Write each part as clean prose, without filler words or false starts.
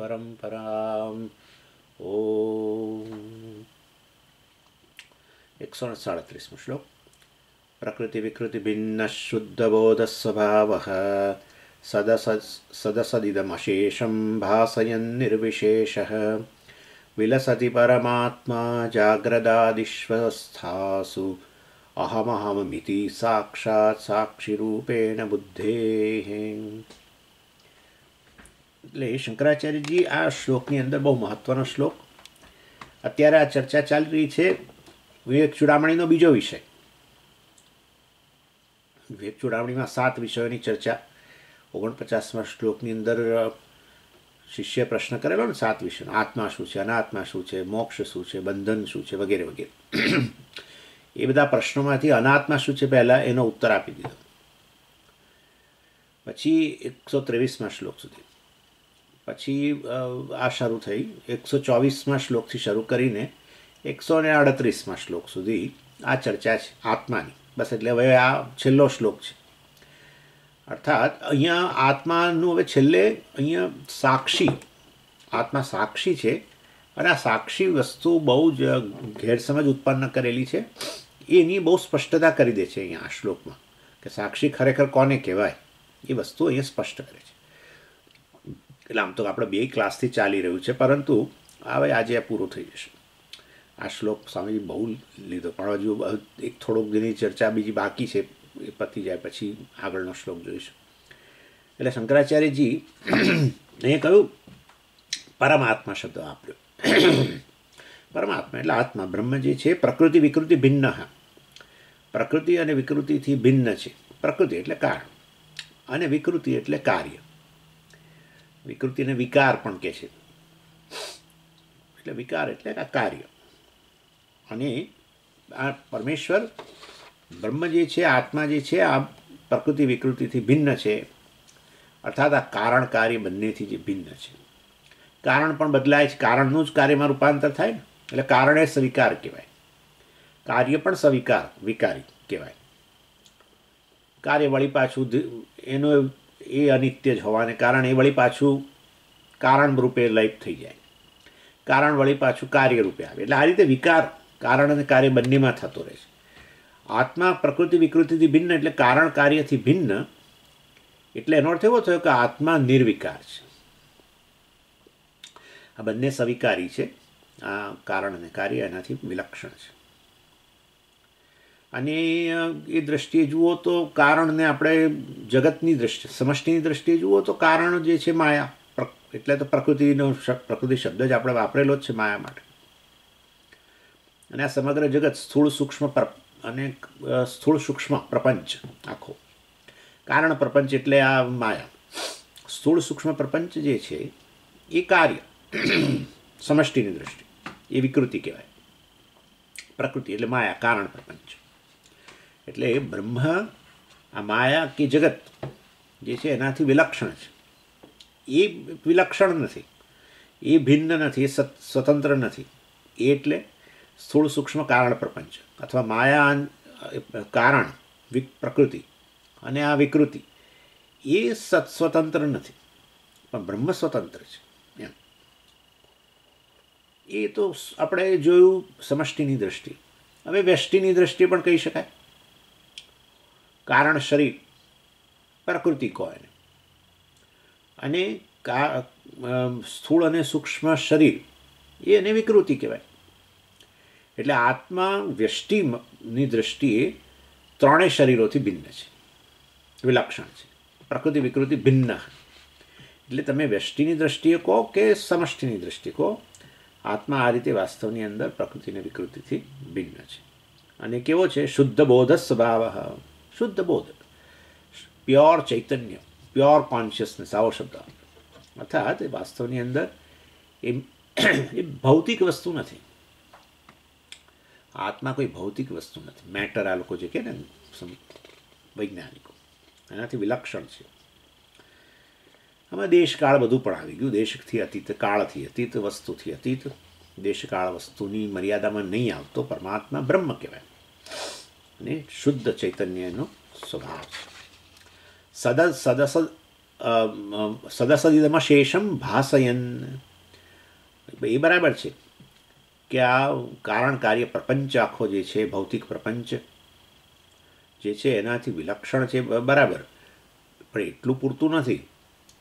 परंपराम्। ओम 137 श्लोक। प्रकृति विकृति भिन्न शुद्ध बोध स्वभाव सदसदिदमशेषं भासयन् निर्विशेषः विलसति परमात्मा जाग्रदादिष्वस्थासु अहमहममिति साक्षात् साक्षिरूपेण बुद्धेः। એટલે શંકરાચાર્યજી આ શ્લોકની અંદર બહુ મહત્વનો શ્લોક. અત્યારે આ ચર્ચા ચાલી રહી છે વિવેક ચૂડામણીનો બીજો વિષય. વિવેક ચૂડામણીમાં 7 વિષયોની ચર્ચા 49મા શ્લોકની અંદર શિષ્ય પ્રશ્ન કરેલો ને 7 વિષયનો. આત્મા શું છે, અનાત્મા શું છે, મોક્ષ શું છે, બંધન શું છે, વગેરે વગેરે. એ બધા પ્રશ્નોમાંથી અનાત્મા શું છે પહેલાં એનો ઉત્તર આપી દીધો. પછી 123મા શ્લોક સુધી, પછી આ શરૂ થઈ 124મા શ્લોકથી શરૂ કરીને 138મા શ્લોક સુધી આ ચર્ચા છે આત્માની. બસ એટલે હવે આ છેલ્લો શ્લોક છે. અર્થાત અહીંયા આત્માનું હવે છેલ્લે અહીંયા સાક્ષી, આત્મા સાક્ષી છે અને આ સાક્ષી વસ્તુ બહુ જ ગેરસમજ ઉત્પન્ન કરેલી છે. એની બહુ સ્પષ્ટતા કરી દે છે અહીંયા આ શ્લોકમાં કે સાક્ષી ખરેખર કોને કહેવાય એ વસ્તુ અહીંયા સ્પષ્ટ કરે છે. એટલે આમ તો આપણે 2 ક્લાસથી ચાલી રહ્યું છે, પરંતુ હવે આજે આ પૂરો થઈ જશે. આ શ્લોક સ્વામીજી બહુ લીધો, પણ હજુ એક થોડોક દિનની ચર્ચા બીજી બાકી છે, એ પતી જાય પછી આગળનો શ્લોક જોઈશું. એટલે શંકરાચાર્યજી અહીંયા કહ્યું પરમાત્મા શબ્દ વાપર્યો. પરમાત્મા એટલે આત્મા, બ્રહ્મ જે છે પ્રકૃતિ વિકૃતિ ભિન્ન, પ્રકૃતિ અને વિકૃતિથી ભિન્ન છે. પ્રકૃતિ એટલે કારણ અને વિકૃતિ એટલે કાર્ય. વિકૃતિને વિકાર પણ કહે છે. એટલે વિકાર એટલે કાર્ય. અને આ પરમેશ્વર બ્રહ્મ જે છે, આત્મા જે છે, આ પ્રકૃતિ વિકૃતિથી ભિન્ન છે. અર્થાત આ કારણ કાર્ય બંનેથી જે ભિન્ન છે. કારણ પણ બદલાય છે, કારણનું જ કાર્યમાં રૂપાંતર થાય ને, એટલે કારણ એ સ્વીકાર કહેવાય, કાર્ય પણ સ્વીકાર વિકારી કહેવાય. કાર્ય વળી પાછું એનો એ અનિત્ય જ હોવાને કારણે એ વળી પાછું કારણ રૂપે લય થઈ જાય, કારણ વળી પાછું કાર્ય રૂપે આવે. એટલે આ રીતે વિકાર કારણ અને કાર્ય બંનેમાં થતો રહે છે. આત્મા પ્રકૃતિ વિકૃતિથી ભિન્ન એટલે કારણ કાર્યથી ભિન્ન. એટલે એનો અર્થ એવો થયો કે આત્મા નિર્વિકાર છે. આ બંને સ્વીકારી છે. આ કારણ અને કાર્ય એનાથી વિલક્ષણ છે. અને એ દ્રષ્ટિએ જુઓ તો કારણને આપણે જગતની દ્રષ્ટિએ, સમષ્ટિની દ્રષ્ટિએ જુઓ તો કારણ જે છે માયા, એટલે તો પ્રકૃતિ શબ્દ જ આપણે વાપરેલો જ છે માયા માટે. અને આ સમગ્ર જગત સ્થૂળ સૂક્ષ્મ પ્રપંચ આખો કારણ પ્રપંચ એટલે આ માયા. સ્થૂળ સૂક્ષ્મ પ્રપંચ જે છે એ કાર્ય સમષ્ટિની દ્રષ્ટિ, એ વિકૃતિ કહેવાય. પ્રકૃતિ એટલે માયા, કારણ પ્રપંચ. એટલે બ્રહ્મ આ માયા કે જગત જે છે એનાથી વિલક્ષણ છે. એ વિલક્ષણ નથી, એ ભિન્ન નથી, એ સ્વતંત્ર નથી. એટલે સ્થૂળ સૂક્ષ્મ કારણ પ્રપંચ અથવા માયા કારણ પ્રકૃતિ અને આ વિકૃતિ એ સ્વતંત્ર નથી, પણ બ્રહ્મ સ્વતંત્ર છે. એમ એ તો આપણે જોયું સમષ્ટિની દ્રષ્ટિએ. હવે વ્યષ્ટિની દ્રષ્ટિએ પણ કહી શકાય. કારણ શરીર પ્રકૃતિ કહો એને, અને સ્થૂળ અને સૂક્ષ્મ શરીર એને વિકૃતિ કહેવાય. એટલે આત્મા વ્યષ્ટિની દ્રષ્ટિએ ત્રણેય શરીરોથી ભિન્ન છે, વિલક્ષણ છે. પ્રકૃતિ વિકૃતિ ભિન્ન. એટલે તમે વ્યષ્ટિની દ્રષ્ટિએ કહો કે સમષ્ટિની દ્રષ્ટિએ કહો, આત્મા આ રીતે વાસ્તવની અંદર પ્રકૃતિને વિકૃતિથી ભિન્ન છે. અને કેવો છે? શુદ્ધ બોધ સ્વભાવ, શુદ્ધ બોધ, પ્યોર ચૈતન્ય, પ્યોર કોન્શિયસનેસ, આવો શબ્દ. અર્થાત એ વાસ્તવની અંદર એ ભૌતિક વસ્તુ નથી. આત્મા કોઈ ભૌતિક વસ્તુ નથી. મેટર આ લોકો જે કહે ને વૈજ્ઞાનિકો, એનાથી વિલક્ષણ છે. આમાં દેશકાળ બધું પણ આવી ગયું. દેશથી અતીત, કાળથી અતીત, વસ્તુથી અતીત, દેશકાળ વસ્તુની મર્યાદામાં નહીં આવતો પરમાત્મા બ્રહ્મ કહેવાય. અને શુદ્ધ ચૈતન્યનો સ્વભાવ છે. સદસદિદમશેષમ ભાસયન, એ બરાબર છે કે આ કારણ કાર્ય પ્રપંચ આખો જે છે, ભૌતિક પ્રપંચ જે છે એનાથી વિલક્ષણ છે, બરાબર, પણ એટલું પૂરતું નથી.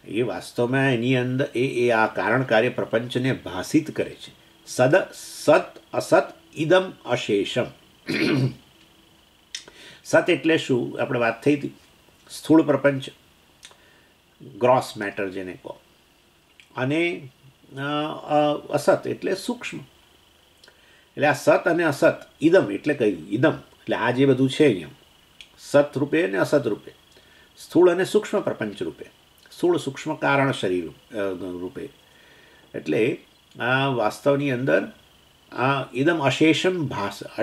એ વાસ્તવમાં એની અંદર એ આ કારણ કાર્ય પ્રપંચને ભાષિત કરે છે. સત અસત ઇદમ અશેષમ. સત એટલે શું? આપણે વાત થઈ હતી, સ્થૂળ પ્રપંચ, ગ્રોસ મેટર જેને કહો, અને અસત એટલે સૂક્ષ્મ. એટલે આ સત અને અસત, ઇદમ એટલે કયું? ઇદમ એટલે આ જે બધું છે અહીંયા, સત રૂપે અને અસત રૂપે, સ્થૂળ અને સૂક્ષ્મ પ્રપંચ રૂપે, સ્થૂળ સૂક્ષ્મ કારણ શરીર રૂપે. એટલે આ વાસ્તવની અંદર આ ઇદમ અશેષમ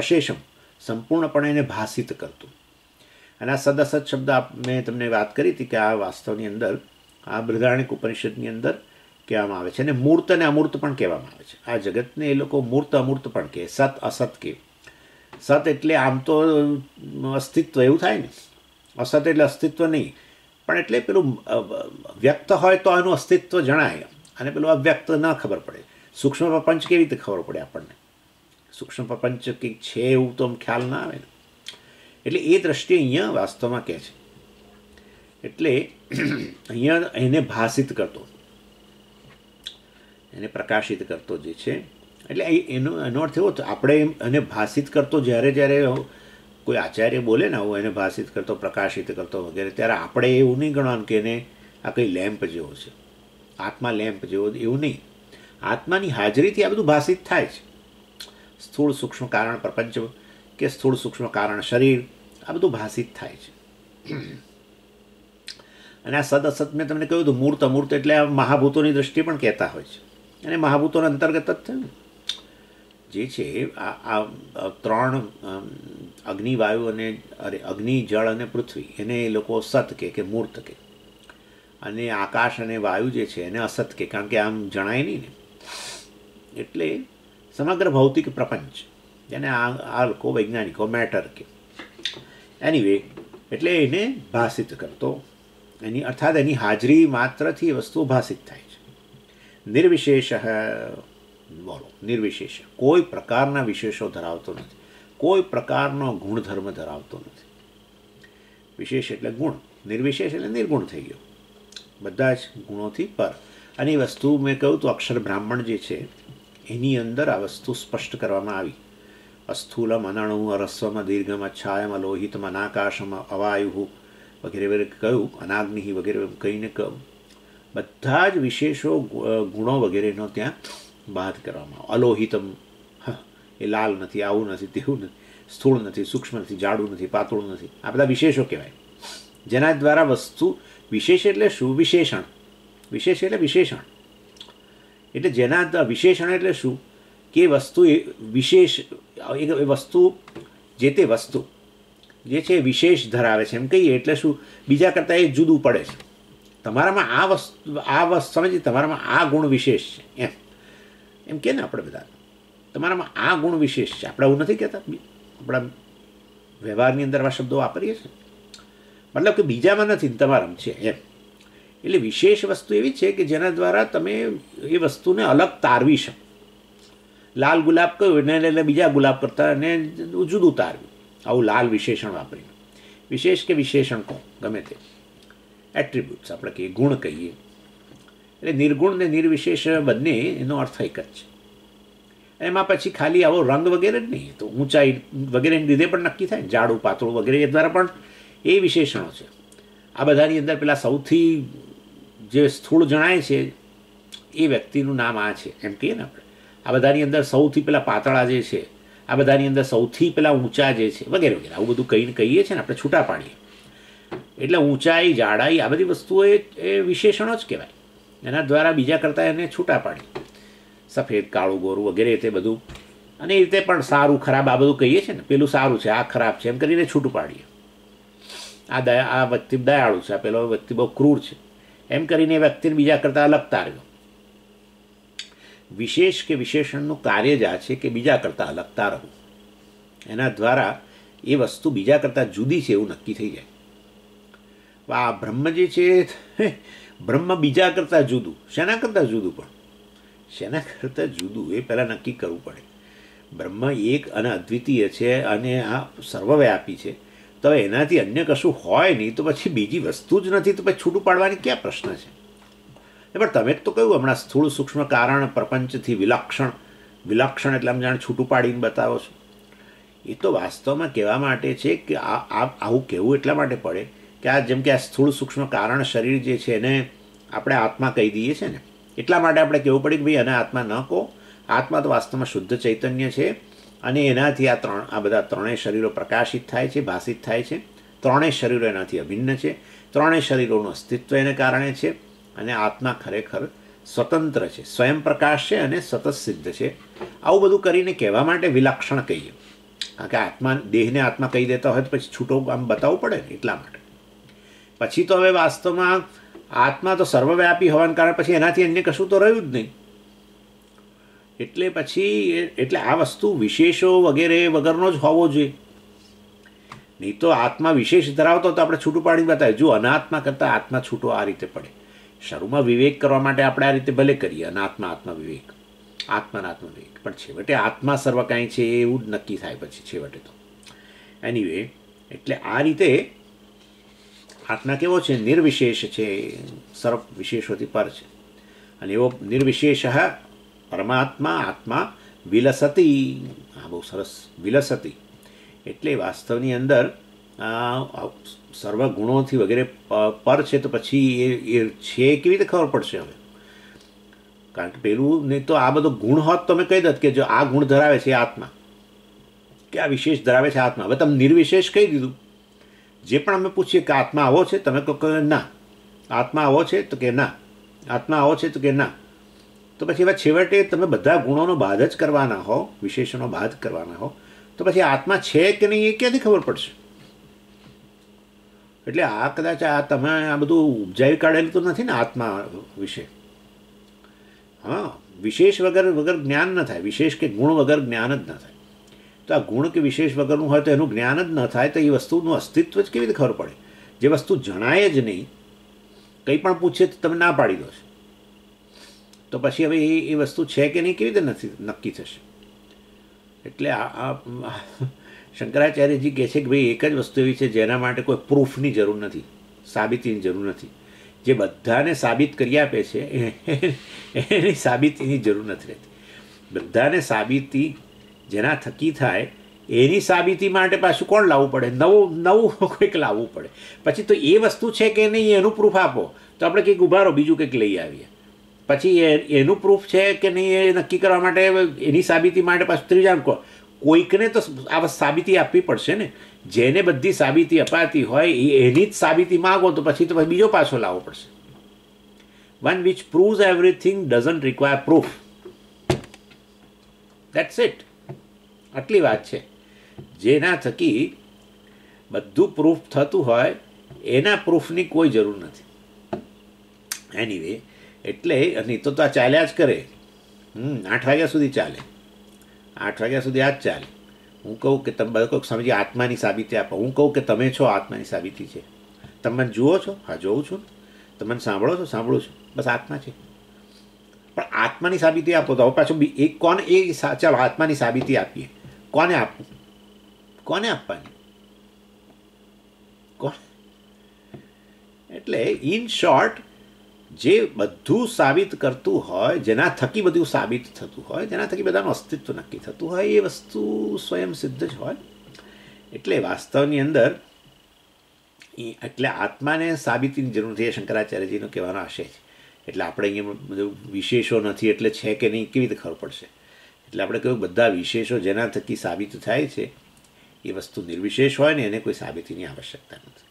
અશેષમ સંપૂર્ણપણે એને ભાષિત કરતું. અને આ સદસત શબ્દ મેં તમને વાત કરી હતી કે આ વાસ્તવની અંદર આ બૃહદારણ્યક ઉપનિષદની અંદર કહેવામાં આવે છે, અને મૂર્ત અને અમૂર્ત પણ કહેવામાં આવે છે. આ જગતને એ લોકો મૂર્ત અમૂર્ત પણ કહે, સત અસત કહે. સત એટલે આમ તો અસ્તિત્વ એવું થાય ને, અસત એટલે અસ્તિત્વ નહીં, પણ એટલે પેલું વ્યક્ત હોય તો એનું અસ્તિત્વ જણાય, અને પેલું અવ્યક્ત ન ખબર પડે. સૂક્ષ્મ પ્રપંચ કેવી રીતે ખબર પડે આપણને? સૂક્ષ્મ પ્રપંચ કંઈક છે એવું તો ખ્યાલ ના આવે ને. એટલે એ દ્રષ્ટિએ અહીંયા વાસ્તવમાં કહે છે. એટલે અહીંયા એને ભાષિત કરતો, એને પ્રકાશિત કરતો જે છે, એટલે એનો અર્થ એવો, આપણે એને ભાષિત કરતો જ્યારે કોઈ આચાર્ય બોલે ને હું એને ભાષિત કરતો, પ્રકાશિત કરતો વગેરે, ત્યારે આપણે એવું નહીં ગણવાનું કે એને આ કંઈ લેમ્પ જેવો છે, આત્મા લેમ્પ જેવો, એવું નહીં. આત્માની હાજરીથી આ બધું ભાષિત થાય છે. સ્થૂળ સૂક્ષ્મ કારણ પ્રપંચ કે સ્થૂળ સૂક્ષ્મ કારણ શરીર, આ બધું ભાષિત થાય છે. અને આ સદ અસત મેં તમને કહ્યું હતું, મૂર્ત અમૂર્ત એટલે આ મહાભૂતોની દ્રષ્ટિએ પણ કહેતા હોય છે, અને મહાભૂતોના અંતર્ગત જ થયું જે છે. આ ત્રણ અગ્નિ, વાયુ અને અગ્નિ, જળ અને પૃથ્વી, એને એ લોકો સત કે મૂર્ત કે, અને આકાશ અને વાયુ જે છે એને અસત કે, કારણ કે આમ જણાય નહીં ને. એટલે સમગ્ર ભૌતિક પ્રપંચ જેને આ લોકો વૈજ્ઞાનિકો મેટર કે, એનીવે, એટલે એને ભાષિત કરતો, એની અર્થાત એની હાજરી માત્રથી એ વસ્તુઓ ભાષિત થાય છે. નિર્વિશેષ, બોલો, નિર્વિશેષ, કોઈ પ્રકારના વિશેષો ધરાવતો નથી, કોઈ પ્રકારનો ગુણધર્મ ધરાવતો નથી. વિશેષ એટલે ગુણ, નિર્વિશેષ એટલે નિર્ગુણ થઈ ગયો, બધા જ ગુણોથી પર. અને એ વસ્તુ મેં કહ્યું તો અક્ષર બ્રાહ્મણ જે છે એની અંદર આ વસ્તુ સ્પષ્ટ કરવામાં આવી. અસ્થૂલમ અનણુ અરસ્વમ દીર્ઘમ અચ્છાયમ અલોહિતમ અનાકાશમ અવાયુ વગેરે વગેરે કહ્યું, અનાગ્નિ વગેરે કહીને કહ્યું, બધા જ વિશેષો ગુણો વગેરેનો ત્યાં બાદ કરવામાં આવે. અલોહિતમ, એ લાલ નથી, આવું નથી, તેવું નથી, સ્થૂળ નથી, સૂક્ષ્મ નથી, જાડું નથી, પાતળું નથી, આ બધા વિશેષો કહેવાય, જેના દ્વારા વસ્તુ. વિશેષ એટલે શું? વિશેષણ. વિશેષ એટલે વિશેષણ, એટલે જેના વિશેષણ એટલે શું કે વસ્તુ એ વિશેષ, એ વસ્તુ જે તે વસ્તુ જે છે વિશેષ ધરાવે છે એમ કહીએ. એટલે શું? બીજા કરતાં એ જુદું પડે છે. તમારામાં આ વસ્તુ સમજી, તમારામાં આ ગુણ વિશેષ છે એમ કે ને આપણે બધા, તમારામાં આ ગુણ વિશેષ છે. આપણે એવું નથી કહેતા, આપણા વ્યવહારની અંદર આ શબ્દો વાપરીએ છીએ, મતલબ કે બીજામાં નથી, તમારામાં છે એમ. એટલે વિશેષ વસ્તુ એવી છે કે જેના દ્વારા તમે એ વસ્તુને અલગ તારવી શકો. લાલ ગુલાબ કહ્યું એટલે બીજા ગુલાબ કરતાં એને જુદું તારવ્યું, આવું લાલ વિશેષણ વાપરીને. વિશેષ કે વિશેષણ કહો, ગમે તે એટ્રીબ્યુટ્સ આપણે કહીએ, ગુણ કહીએ. એટલે નિર્ગુણ ને નિર્વિશેષ બંને એનો અર્થ એક જ છે. એમાં પછી ખાલી આવો રંગ વગેરે જ નહીં, તો ઊંચાઈ વગેરેને લીધે પણ નક્કી થાય, જાડું પાતળું વગેરે એ દ્વારા પણ એ વિશેષણો છે. આ બધાની અંદર પેલા સૌથી જે સ્થૂળ જણાય છે એ વ્યક્તિનું નામ આ છે એમ કહીએ ને આપણે. આ બધાની અંદર સૌથી પેલા પાતળા જે છે, આ બધાની અંદર સૌથી પેલા ઊંચા જે છે વગેરે વગેરે, આવું બધું કહીએ છીએ ને આપણે, છૂટા પાડીએ. એટલે ઊંચાઈ, જાડાઈ, આ બધી વસ્તુઓ એ વિશેષણો જ કહેવાય. એના દ્વારા બીજા કરતાં એને છૂટા પાડીએ. સફેદ, કાળું, ગોરું વગેરે તે બધું, અને એ રીતે પણ સારું ખરાબ આ બધું કહીએ છીએ ને, પેલું સારું છે, આ ખરાબ છે, એમ કરીને છૂટું પાડીએ. આ વ્યક્તિ દયાળુ છે, આ પેલો વ્યક્તિ બહુ ક્રૂર છે, એમ કરીને એ વ્યક્તિને બીજા કરતાં અલગ તારવ્યો. વિશેષ કે વિશેષણનું કાર્ય જ આ છે કે બીજા કરતાં અલગ તારવું. એના દ્વારા એ વસ્તુ બીજા કરતાં જુદી છે એવું નક્કી થઈ જાય. આ બ્રહ્મ જે છે બ્રહ્મ બીજા કરતાં જુદું, શેના કરતાં જુદું? પણ શેના કરતાં જુદું એ પહેલાં નક્કી કરવું પડે. બ્રહ્મ એક અને અદ્વિતીય છે અને આ સર્વવ્યાપી છે, તો એનાથી અન્ય કશું હોય નહીં, તો પછી બીજી વસ્તુ જ નથી, તો પછી છૂટું પાડવાની ક્યાં પ્રશ્ન છે? પણ તમે જ તો કહ્યું હમણાં, સ્થૂળ સૂક્ષ્મ કારણ પ્રપંચથી વિલક્ષણ. વિલક્ષણ એટલે આમ જાણે છૂટું પાડીને બતાવો છો. એ તો વાસ્તવમાં કહેવા માટે છે કે આવું કહેવું એટલા માટે પડે કે આ જેમ કે આ સ્થૂળ સૂક્ષ્મ કારણ શરીર જે છે એને આપણે આત્મા કહી દઈએ છીએ ને, એટલા માટે આપણે કહેવું પડે કે ભાઈ અને આત્મા ન કહો. આત્મા તો વાસ્તવમાં શુદ્ધ ચૈતન્ય છે અને એનાથી આ બધા ત્રણેય શરીરો પ્રકાશિત થાય છે, ભાષિત થાય છે. ત્રણેય શરીરો એનાથી અભિન્ન છે, ત્રણેય શરીરોનું અસ્તિત્વ એને કારણે છે. અને આત્મા ખરેખર સ્વતંત્ર છે, સ્વયં પ્રકાશ છે અને સતત સિદ્ધ છે. આવું બધું કરીને કહેવા માટે વિલક્ષણ કહીએ. કારણ કે આત્મા, દેહને આત્મા કહી દેતા હોય તો પછી છૂટો આમ બતાવવું પડે ને, એટલા માટે. પછી તો હવે વાસ્તવમાં આત્મા તો સર્વવ્યાપી હોવાને કારણે પછી એનાથી અન્ય કશું તો રહ્યું જ નહીં. એટલે પછી એટલે આ વસ્તુ વિશેષો વગેરે વગરનો જ હોવો જોઈએ. નહીં તો આત્મા વિશેષ ધરાવતો તો આપણે છૂટું પાડી બતાવીએ. જો અનાત્મા કરતાં આત્મા છૂટો આ રીતે પડે. શરૂમાં વિવેક કરવા માટે આપણે આ રીતે ભલે કરીએ, અનાત્મા આત્મા વિવેક, આત્મા વિવેક, પણ છેવટે આત્મા સર્વ કાંઈ છે એવું જ નક્કી થાય પછી છેવટે તો. એનીવે, એટલે આ રીતે આત્મા કેવો છે? નિર્વિશેષ છે, સર્વ વિશેષોથી પર છે. અને એવો નિર્વિશેષ પરમાત્મા આત્મા વિલસતી. હા, બહુ સરસ. વિલસતી એટલે વાસ્તવની અંદર સર્વ ગુણોથી વગેરે પર છે, તો પછી એ છે કેવી રીતે ખબર પડશે હવે? કારણ કે પેલું નહીં તો આ બધો ગુણ હોત તો અમે કહી દત કે જો આ ગુણ ધરાવે છે આત્મા, કે આ વિશેષ ધરાવે છે આત્મા. હવે તમે નિર્વિશેષ કહી દીધું. જે પણ અમે પૂછીએ કે આત્મા આવો છે, તમે કહો કે ના. આત્મા આવો છે તો કે ના. આત્મા આવો છે તો કે ના. તો પછી હવે છેવટે તમે બધા ગુણોનો બાદ જ કરવાના હો, વિશેષનો બાદ કરવાના હો, તો પછી આત્મા છે કે નહીં એ ક્યાંથી ખબર પડશે? એટલે આ કદાચ આ તમે આ બધું ઉપજાવી કાઢેલું તો નથી ને આત્મા વિશે. હા, વિશેષ વગર જ્ઞાન ન થાય. વિશેષ કે ગુણ વગર જ્ઞાન જ ન થાય. તો આ ગુણ કે વિશેષ વગરનું હોય તો એનું જ્ઞાન જ ન થાય, તો એ વસ્તુનું અસ્તિત્વ જ કેવી રીતે ખબર પડે? જે વસ્તુ જણાય જ નહીં, કંઈ પણ પૂછે તો તમે ના પાડી દો છો, તો પછી હવે એ વસ્તુ છે કે નહીં કેવી રીતે નક્કી થશે? એટલે આ શંકરાચાર્યજી કહે છે કે ભાઈ એક જ વસ્તુ એવી છે જેના માટે કોઈ પ્રૂફની જરૂર નથી, સાબિતીની જરૂર નથી. જે બધાને સાબિત કરી આપે છે એની સાબિતીની જરૂર નથી રહેતી. બધાને સાબિતી જેના થકી થાય એની સાબિતી માટે પાછું કોણ લાવવું પડે? નવું કંઈક લાવવું પડે. પછી તો એ વસ્તુ છે કે નહીં એનું પ્રૂફ આપો તો આપણે કંઈક ઉભા રહો, બીજું કંઈક લઈ આવીએ. પછી એનું પ્રૂફ છે કે નહીં એ નક્કી કરવા માટે એની સાબિતી માટે પાછું ત્રીજા કોઈકને તો આ સાબિતી આપવી પડશે ને. જેને બધી સાબિતી અપાતી હોય એની જ સાબિતી માગો તો પછી બીજો પાછો લાવવો પડશે. One which proves everything doesn't require proof. That's it. આટલી વાત છે. જેના થકી બધું પ્રૂફ થતું હોય એના પ્રૂફની કોઈ જરૂર નથી. એનીવે, એટલે નહીં તો આ ચાલ્યા જ કરે. 8 વાગ્યા સુધી ચાલે. 8 વાગ્યા સુધી આ જ ચાલે. હું કહું કે તમે બધા કોઈક સમજી આત્માની સાબિતી આપો. હું કહું કે તમે છો આત્માની સાબિતી છે. તમે મને જુઓ છો? હા, જોઉં છું. તમે મને સાંભળો છો? સાંભળું છું. બસ આત્મા છે. પણ આત્માની સાબિતી આપો તો હવે પાછું એક કોણ ચાલો આત્માની સાબિતી આપીએ. કોને આપવું? કોને આપવાની? કોણ? એટલે ઇન શોર્ટ, જે બધું સાબિત કરતું હોય, જેના થકી બધું સાબિત થતું હોય, જેના થકી બધાનું અસ્તિત્વ નક્કી થતું હોય, એ વસ્તુ સ્વયં સિદ્ધ જ હોય. એટલે વાસ્તવની અંદર એટલે આત્માને સાબિતીની જરૂર નથી, એ શંકરાચાર્યજીનો કહેવાનો આશય છે. એટલે આપણે અહીંયા બધું વિશેષો નથી એટલે છે કે નહીં કેવી રીતે ખબર પડશે? એટલે આપણે કહ્યું બધા વિશેષો જેના થકી સાબિત થાય છે એ વસ્તુ નિર્વિશેષ હોય ને એને કોઈ સાબિતીની આવશ્યકતા નથી.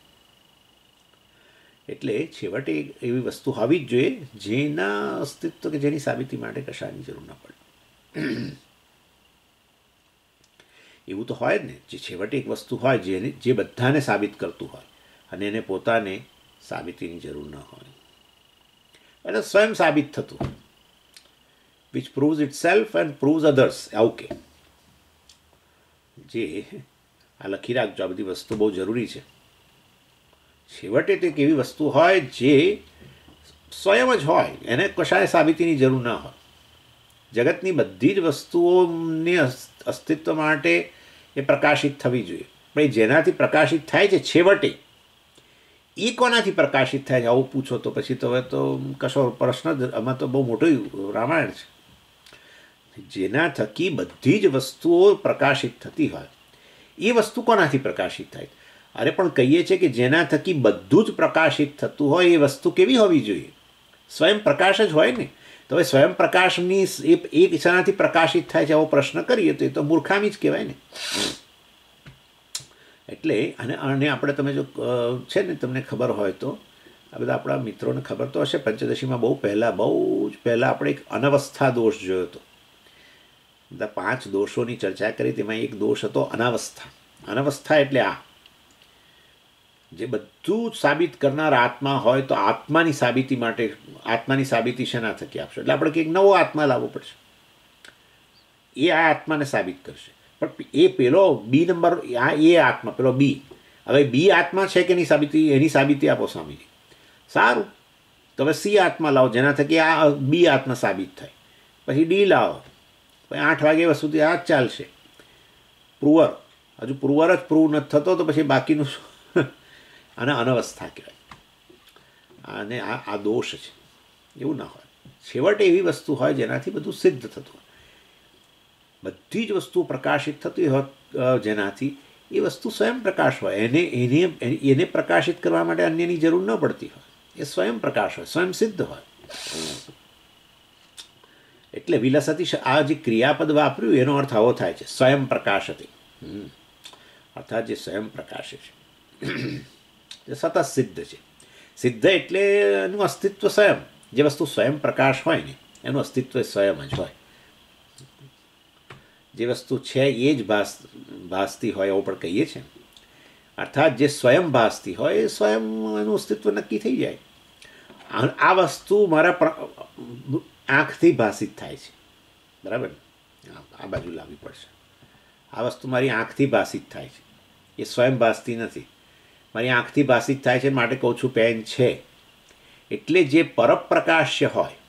એટલે છેવટે એવી વસ્તુ હોવી જ જોઈએ જેના અસ્તિત્વ કે જેની સાબિતી માટે કશાની જરૂર ન પડે. એવું તો હોય જ ને, જે છેવટે એક વસ્તુ હોય જે બધાને સાબિત કરતું હોય અને એને પોતાને સાબિતીની જરૂર ન હોય, એટલે સ્વયં સાબિત થતું હોય. which proves itself and proves others. આવું કે જે આ લખી રાખજો, આ બધી વસ્તુ બહુ જરૂરી છે. છેવટે તે એક એવી વસ્તુ હોય જે સ્વયં જ હોય, એને કશાય સાબિતીની જરૂર ના હોય. જગતની બધી જ વસ્તુઓની અસ્તિત્વ માટે એ પ્રકાશિત થવી જોઈએ. પણ એ જેનાથી પ્રકાશિત થાય છે છેવટે એ કોનાથી પ્રકાશિત થાય છે આવું પૂછો તો પછી તો હવે તો કશો પ્રશ્ન જ, આમાં તો બહુ મોટું રામાયણ છે. જેના થકી બધી જ વસ્તુઓ પ્રકાશિત થતી હોય એ વસ્તુ કોનાથી પ્રકાશિત થાય? અરે પણ કહીએ છીએ કે જેના થકી બધું જ પ્રકાશિત થતું હોય એ વસ્તુ કેવી હોવી જોઈએ? સ્વયં પ્રકાશ જ હોય ને. તો હવે સ્વયં પ્રકાશની એ શાનાથી પ્રકાશિત થાય છે આવો પ્રશ્ન કરીએ તો એ તો મૂર્ખામી જ કહેવાય ને. એટલે અને આપણે તમે જો છે ને તમને ખબર હોય તો આ બધા આપણા મિત્રોને ખબર તો હશે, પંચદશીમાં બહુ જ પહેલાં આપણે એક અનવસ્થા દોષ જોયો હતો. બધા 5 દોષોની ચર્ચા કરી, તેમાં એક દોષ હતો અનાવસ્થા. અનવસ્થા એટલે આ જે બધું જ સાબિત કરનાર આત્મા હોય તો આત્માની સાબિતી માટે આત્માની સાબિતી શેના થકી આપશો? એટલે આપણે કંઈક નવો આત્મા લાવવો પડશે, એ આ આત્માને સાબિત કરશે. પણ એ પેલો બી નંબર, આ એ આત્મા પેલો બી, હવે બી આત્મા છે કે એની સાબિતી આપો સ્વામીજી. સારું, તો હવે સી આત્મા લાવો જેના થકી આ બી આત્મા સાબિત થાય. પછી ડી લાવો, પછી 8 વાગ્યા સુધી આ જ ચાલશે. પ્રુવર, હજુ પ્રુવર જ પ્રૂવ નથી થતો તો પછી બાકીનું શું? આને અનવસ્થા કહેવાય. અને આ દોષ છે. એવું ના હોય. છેવટે એવી વસ્તુ હોય જેનાથી બધું સિદ્ધ થતું હોય. બધી જ વસ્તુઓ પ્રકાશિત થતી હોય જેનાથી એ વસ્તુ સ્વયં પ્રકાશ હોય. એને પ્રકાશિત કરવા માટે અન્યની જરૂર ન પડતી હોય. એ સ્વયં પ્રકાશ હોય, સ્વયં સિદ્ધ હોય. એટલે વિલસતી આ જે ક્રિયાપદ વાપર્યું એનો અર્થ આવો થાય છે, સ્વયં પ્રકાશતી. અર્થાત જે સ્વયં પ્રકાશે છે જે સતત સિદ્ધ છે. સિદ્ધ એટલે એનું અસ્તિત્વ સ્વયં. જે વસ્તુ સ્વયં પ્રકાશ હોય ને એનું અસ્તિત્વ સ્વયં જ હોય. જે વસ્તુ છે એ જ ભાસતી હોય એવું પણ કહીએ છીએ. અર્થાત જે સ્વયં ભાસતી હોય એ સ્વયં એનું અસ્તિત્વ નક્કી થઈ જાય. આ વસ્તુ મારા આંખથી ભાષિત થાય છે, બરાબર? આ બાજુ લાવવી પડશે. આ વસ્તુ મારી આંખથી ભાષિત થાય છે, એ સ્વયં ભાસતી નથી. મારી આંખથી ભાષિત થાય છે માટે કહું છું પેન છે. એટલે જે પરપ્રકાશ્ય હોય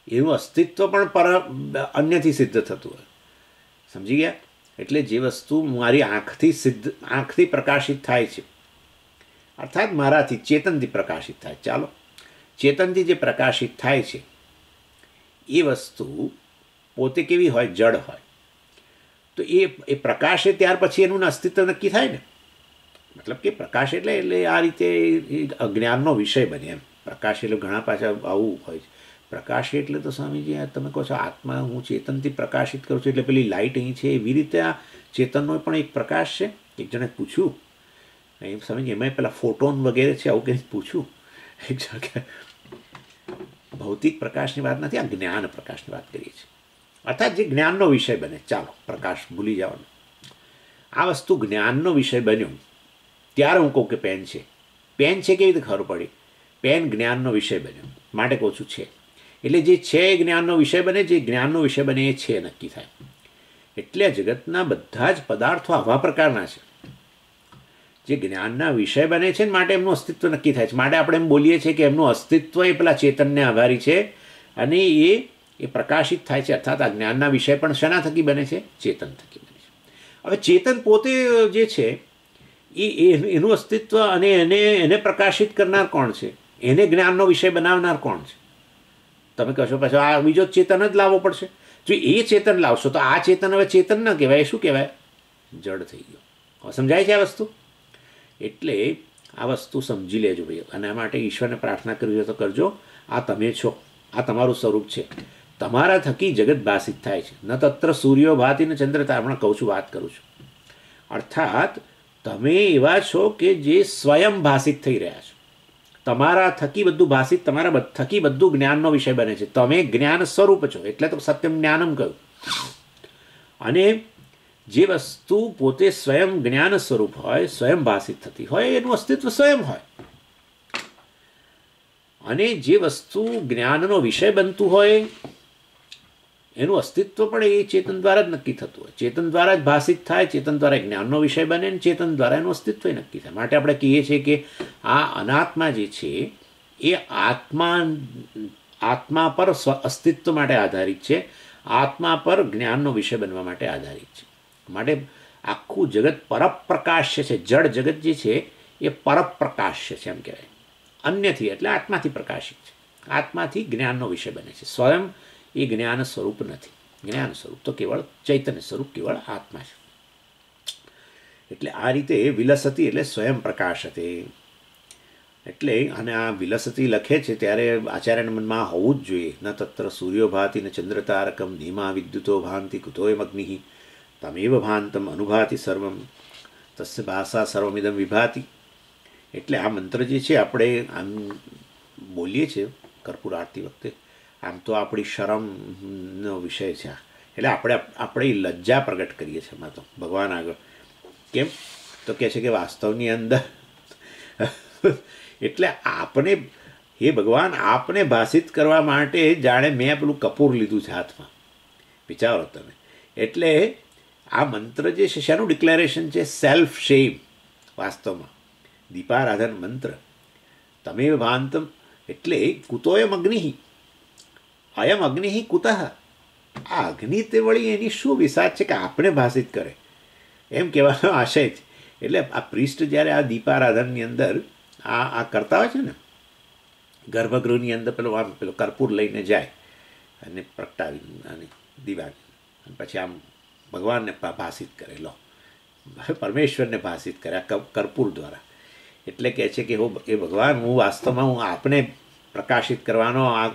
એનું અસ્તિત્વ પણ અન્યથી સિદ્ધ થતું હોય. સમજી ગયા? એટલે જે વસ્તુ મારી આંખથી પ્રકાશિત થાય છે, અર્થાત મારાથી ચેતનથી પ્રકાશિત થાય. ચાલો, ચેતનથી જે પ્રકાશિત થાય છે એ વસ્તુ પોતે કેવી હોય? જડ હોય. તો એ પ્રકાશે ત્યાર પછી એનું અસ્તિત્વ નક્કી થાય ને. મતલબ કે પ્રકાશ એટલે આ રીતે અજ્ઞાનનો વિષય બને એમ. પ્રકાશ એટલે ઘણા પાછા આવું હોય છે. પ્રકાશ એટલે તો સ્વામીજી તમે કહો છો આત્મા હું ચેતનથી પ્રકાશિત કરું છું એટલે પેલી લાઇટ અહીં છે એવી રીતે આ ચેતનનો પણ એક પ્રકાશ છે. એક જણે પૂછ્યું એમ સ્વામીજી એમાં પેલા ફોટોન વગેરે છે આવું કંઈ પૂછ્યું. એક જણ ભૌતિક પ્રકાશની વાત નથી, આ જ્ઞાન પ્રકાશની વાત કરીએ છીએ. અર્થાત જે જ્ઞાનનો વિષય બને. ચાલો, પ્રકાશ ભૂલી જવાનું. આ વસ્તુ જ્ઞાનનો વિષય બન્યો ત્યારે હું કહું કે પેન છે. પેન છે કેવી રીતે ખબર પડી? પેન જ્ઞાનનો વિષય બન્યો માટે કહું છું છે. એટલે જે છે એ જ્ઞાનનો વિષય બને, જે જ્ઞાનનો વિષય બને એ છે નક્કી થાય. એટલે જગતના બધા જ પદાર્થો આવા પ્રકારના છે જે જ્ઞાનના વિષય બને છે ને માટે એમનું અસ્તિત્વ નક્કી થાય છે. માટે આપણે એમ બોલીએ છીએ કે એમનું અસ્તિત્વ એ પેલા ચેતનને આભારી છે અને એ પ્રકાશિત થાય છે. અર્થાત આ જ્ઞાનના વિષય પણ શેના થકી બને છે? ચેતન થકી બને છે. હવે ચેતન પોતે જે છે એનું અસ્તિત્વ અને એને પ્રકાશિત કરનાર કોણ છે? એને જ્ઞાનનો વિષય બનાવનાર કોણ છે? તમે કહેશો પછી આ બીજો ચેતન જ લાવવો પડશે. જો એ ચેતન લાવશો તો આ ચેતન હવે ચેતન ન કહેવાય, શું કહેવાય? જડ થઈ ગયો. હવે સમજાય છે આ વસ્તુ? એટલે આ વસ્તુ સમજી લેજો ભાઈ. અને આ માટે ઈશ્વરને પ્રાર્થના કરવી હોય તો કરજો. આ તમે છો, આ તમારું સ્વરૂપ છે. તમારા થકી જગત ભાષિત થાય છે. ન તત્ર સૂર્યો ભાતિ ને ચંદ્ર તારા. હમણાં કહું છું, વાત કરું છું. અર્થાત તમે એવા છો કે જે સ્વયં ભાષિત થઈ રહ્યા છો. તમારા થકી બધું ભાષિત, તમારા થકી બધું જ્ઞાનનો વિષય બને છે. તમે જ્ઞાન સ્વરૂપ છો એટલે તો સત્યમ જ્ઞાનમ કહ્યું. અને જે વસ્તુ પોતે સ્વયં જ્ઞાન સ્વરૂપ હોય, સ્વયં ભાષિત થતી હોય એનું અસ્તિત્વ સ્વયં હોય. અને જે વસ્તુ જ્ઞાનનો વિષય બનતું હોય એનું અસ્તિત્વ પણ એ ચેતન દ્વારા જ નક્કી થતું હોય. ચેતન દ્વારા જ ભાષિત થાય, ચેતન દ્વારા જ્ઞાનનો વિષય બને અને ચેતન દ્વારા એનું અસ્તિત્વ નક્કી થાય. માટે આપણે કહીએ છીએ કે આ અનાત્મા જે છે એ આત્મા પર અસ્તિત્વ માટે આધારિત છે, આત્મા પર જ્ઞાનનો વિષય બનવા માટે આધારિત છે. માટે આખું જગત પરપ્રકાશ્ય છે. જળ જગત જે છે એ પરપ્રકાશ્ય છે એમ કહેવાય. અન્યથી એટલે આત્માથી પ્રકાશિત છે, આત્માથી જ્ઞાનનો વિષય બને છે. સ્વયં એ જ્ઞાન સ્વરૂપ નથી. જ્ઞાન સ્વરૂપ તો કેવળ ચૈતન્ય સ્વરૂપ કેવળ આત્મા છે. એટલે આ રીતે વિલસતી એટલે સ્વયં પ્રકાશ હતી. એટલે અને આ વિલસતી લખે છે ત્યારે આચાર્યના મનમાં હોવું જ જોઈએ. ન તત્ર સૂર્યો ભાતિ ન ચંદ્રતારકમ ધીમા વિદ્યુતો ભાંતિ કુતોયમ અગ્નિ તમેવ ભાંતમ અનુભાતિ સર્વમ તસ્ય ભાષા સર્વમિદમ વિભાતિ. એટલે આ મંત્ર જે છે આપણે આમ બોલીએ છીએ કર્પૂર આરતી વખતે, આમ તો આપણી શરમનો વિષય છે. એટલે આપણે લજ્જા પ્રગટ કરીએ છીએ એમાં તો ભગવાન આગળ. કેમ તો કહે છે કે વાસ્તવની અંદર એટલે આપને હે ભગવાન આપને ભાષિત કરવા માટે જાણે મેં પેલું કપૂર લીધું છે હાથમાં. વિચારો તમે. એટલે આ મંત્ર જે છે શાનું ડિક્લેરેશન છે? સેલ્ફ શેમ. વાસ્તવમાં દીપારાધન મંત્ર તમેવ ભાંતમ એટલે કુતોયમ અગ્નિ, અયમ અગ્નિ કુતઃ. આ અગ્નિ તે વળી એની શું વિસાદ છે કે આપણે ભાષિત કરે એમ કહેવાનો આશય છે. એટલે આ પ્રિસ્ટ જ્યારે આ દીપારાધનની અંદર આ કરતા હોય છે ને, ગર્ભગૃહની અંદર પેલો કર્પૂર લઈને જાય અને પ્રગટાવી અને દીવા અને પછી આમ ભગવાનને ભાષિત કરે. લો, પરમેશ્વરને ભાષિત કરે આ કર્પૂર દ્વારા. એટલે કહે છે કે એ ભગવાન હું વાસ્તવમાં હું આપને પ્રકાશિત કરવાનો આ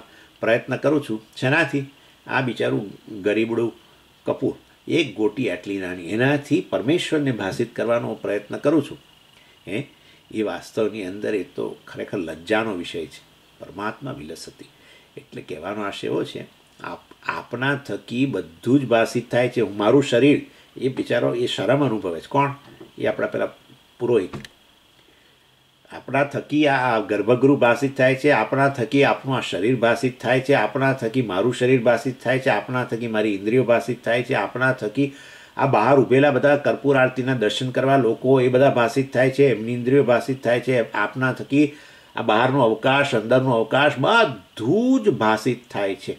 પ્રયત્ન કરું છું. શેનાથી? આ બિચારું ગરીબડું કપૂર, એક ગોટી આટલી નાની, એનાથી પરમેશ્વરને ભાષિત કરવાનો પ્રયત્ન કરું છું. એ વાસ્તવની અંદર એ તો ખરેખર લજ્જાનો વિષય છે. પરમાત્મા વિલસતી એટલે કહેવાનો આશય એવો છે આપના થકી બધું જ ભાષિત થાય છે. મારું શરીર એ બિચારો એ શરમ અનુભવે છે. કોણ? એ આપણા પેલા પુરોહિત. આપણા થકી આ ગર્ભગૃહ ભાષિત થાય છે, આપણા થકી આપણું આ શરીર ભાષિત થાય છે, આપણા થકી મારું શરીર ભાષિત થાય છે, આપણા થકી મારી ઇન્દ્રિયો ભાષિત થાય છે, આપણા થકી આ બહાર ઊભેલા બધા કર્પૂર આરતીના દર્શન કરવા લોકો એ બધા ભાષિત થાય છે, એમની ઇન્દ્રિયો ભાષિત થાય છે. આપના થકી આ બહારનો અવકાશ, અંદરનો અવકાશ બધું જ ભાષિત થાય છે.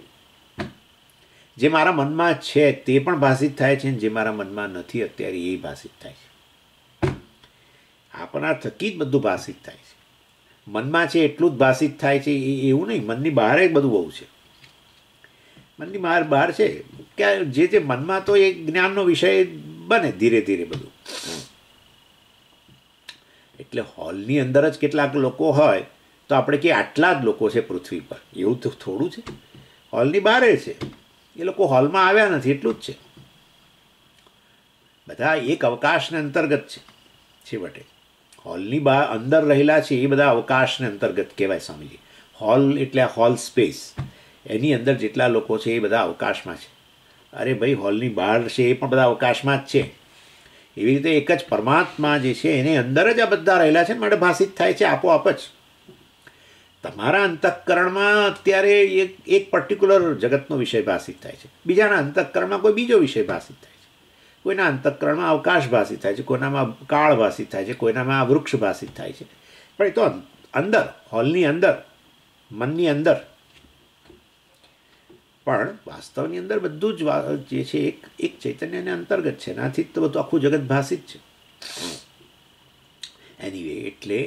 જે મારા મનમાં છે તે પણ ભાષિત થાય છે, જે મારા મનમાં નથી અત્યારે એ ભાષિત થાય છે. આપણા થકી જ બધું ભાષિત થાય છે. મનમાં છે એટલું જ ભાષિત થાય છે એવું નહીં. મનની બહાર જ બધું બહુ છે. મનની બહાર છે કે જે મનમાં તો એ જ્ઞાનનો વિષય બને ધીરે ધીરે બધું. એટલે હોલની અંદર જ કેટલાક લોકો હોય તો આપણે કે આટલા જ લોકો છે પૃથ્વી પર, એવું તો થોડું છે. હોલની બહાર છે, એ લોકો હોલમાં આવ્યા નથી એટલું જ છે. બધા એક અવકાશને અંતર્ગત છે. છેવટે હોલની બહાર અંદર રહેલા છે એ બધા અવકાશને અંતર્ગત કહેવાય સ્વામીજી. હોલ એટલે હોલ સ્પેસ, એની અંદર જેટલા લોકો છે એ બધા અવકાશમાં છે. અરે ભાઈ, હોલની બહાર છે એ પણ બધા અવકાશમાં જ છે. એવી રીતે એક જ પરમાત્મા જે છે એની અંદર જ આ બધા રહેલા છે, માટે ભાષિત થાય છે આપોઆપ જ. તમારા અંતઃકરણમાં અત્યારે એક પર્ટિક્યુલર જગતનો વિષય ભાષિત થાય છે, બીજાના અંતઃકરણમાં કોઈ બીજો વિષય ભાષિત થાય છે. કોઈના અંતઃકરણમાં અવકાશ ભાષિત થાય છે, કોઈનામાં કાળ ભાષિત થાય છે, કોઈનામાં વૃક્ષ ભાષિત થાય છે. પણ એ તો અંદર, હોલની અંદર, મનની અંદર. પણ વાસ્તવની અંદર બધું જ જે છે એક ચૈતન્યને અંતર્ગત છે. એનાથી જ તો બધું આખું જગત ભાષિત છે. એનીવે, એટલે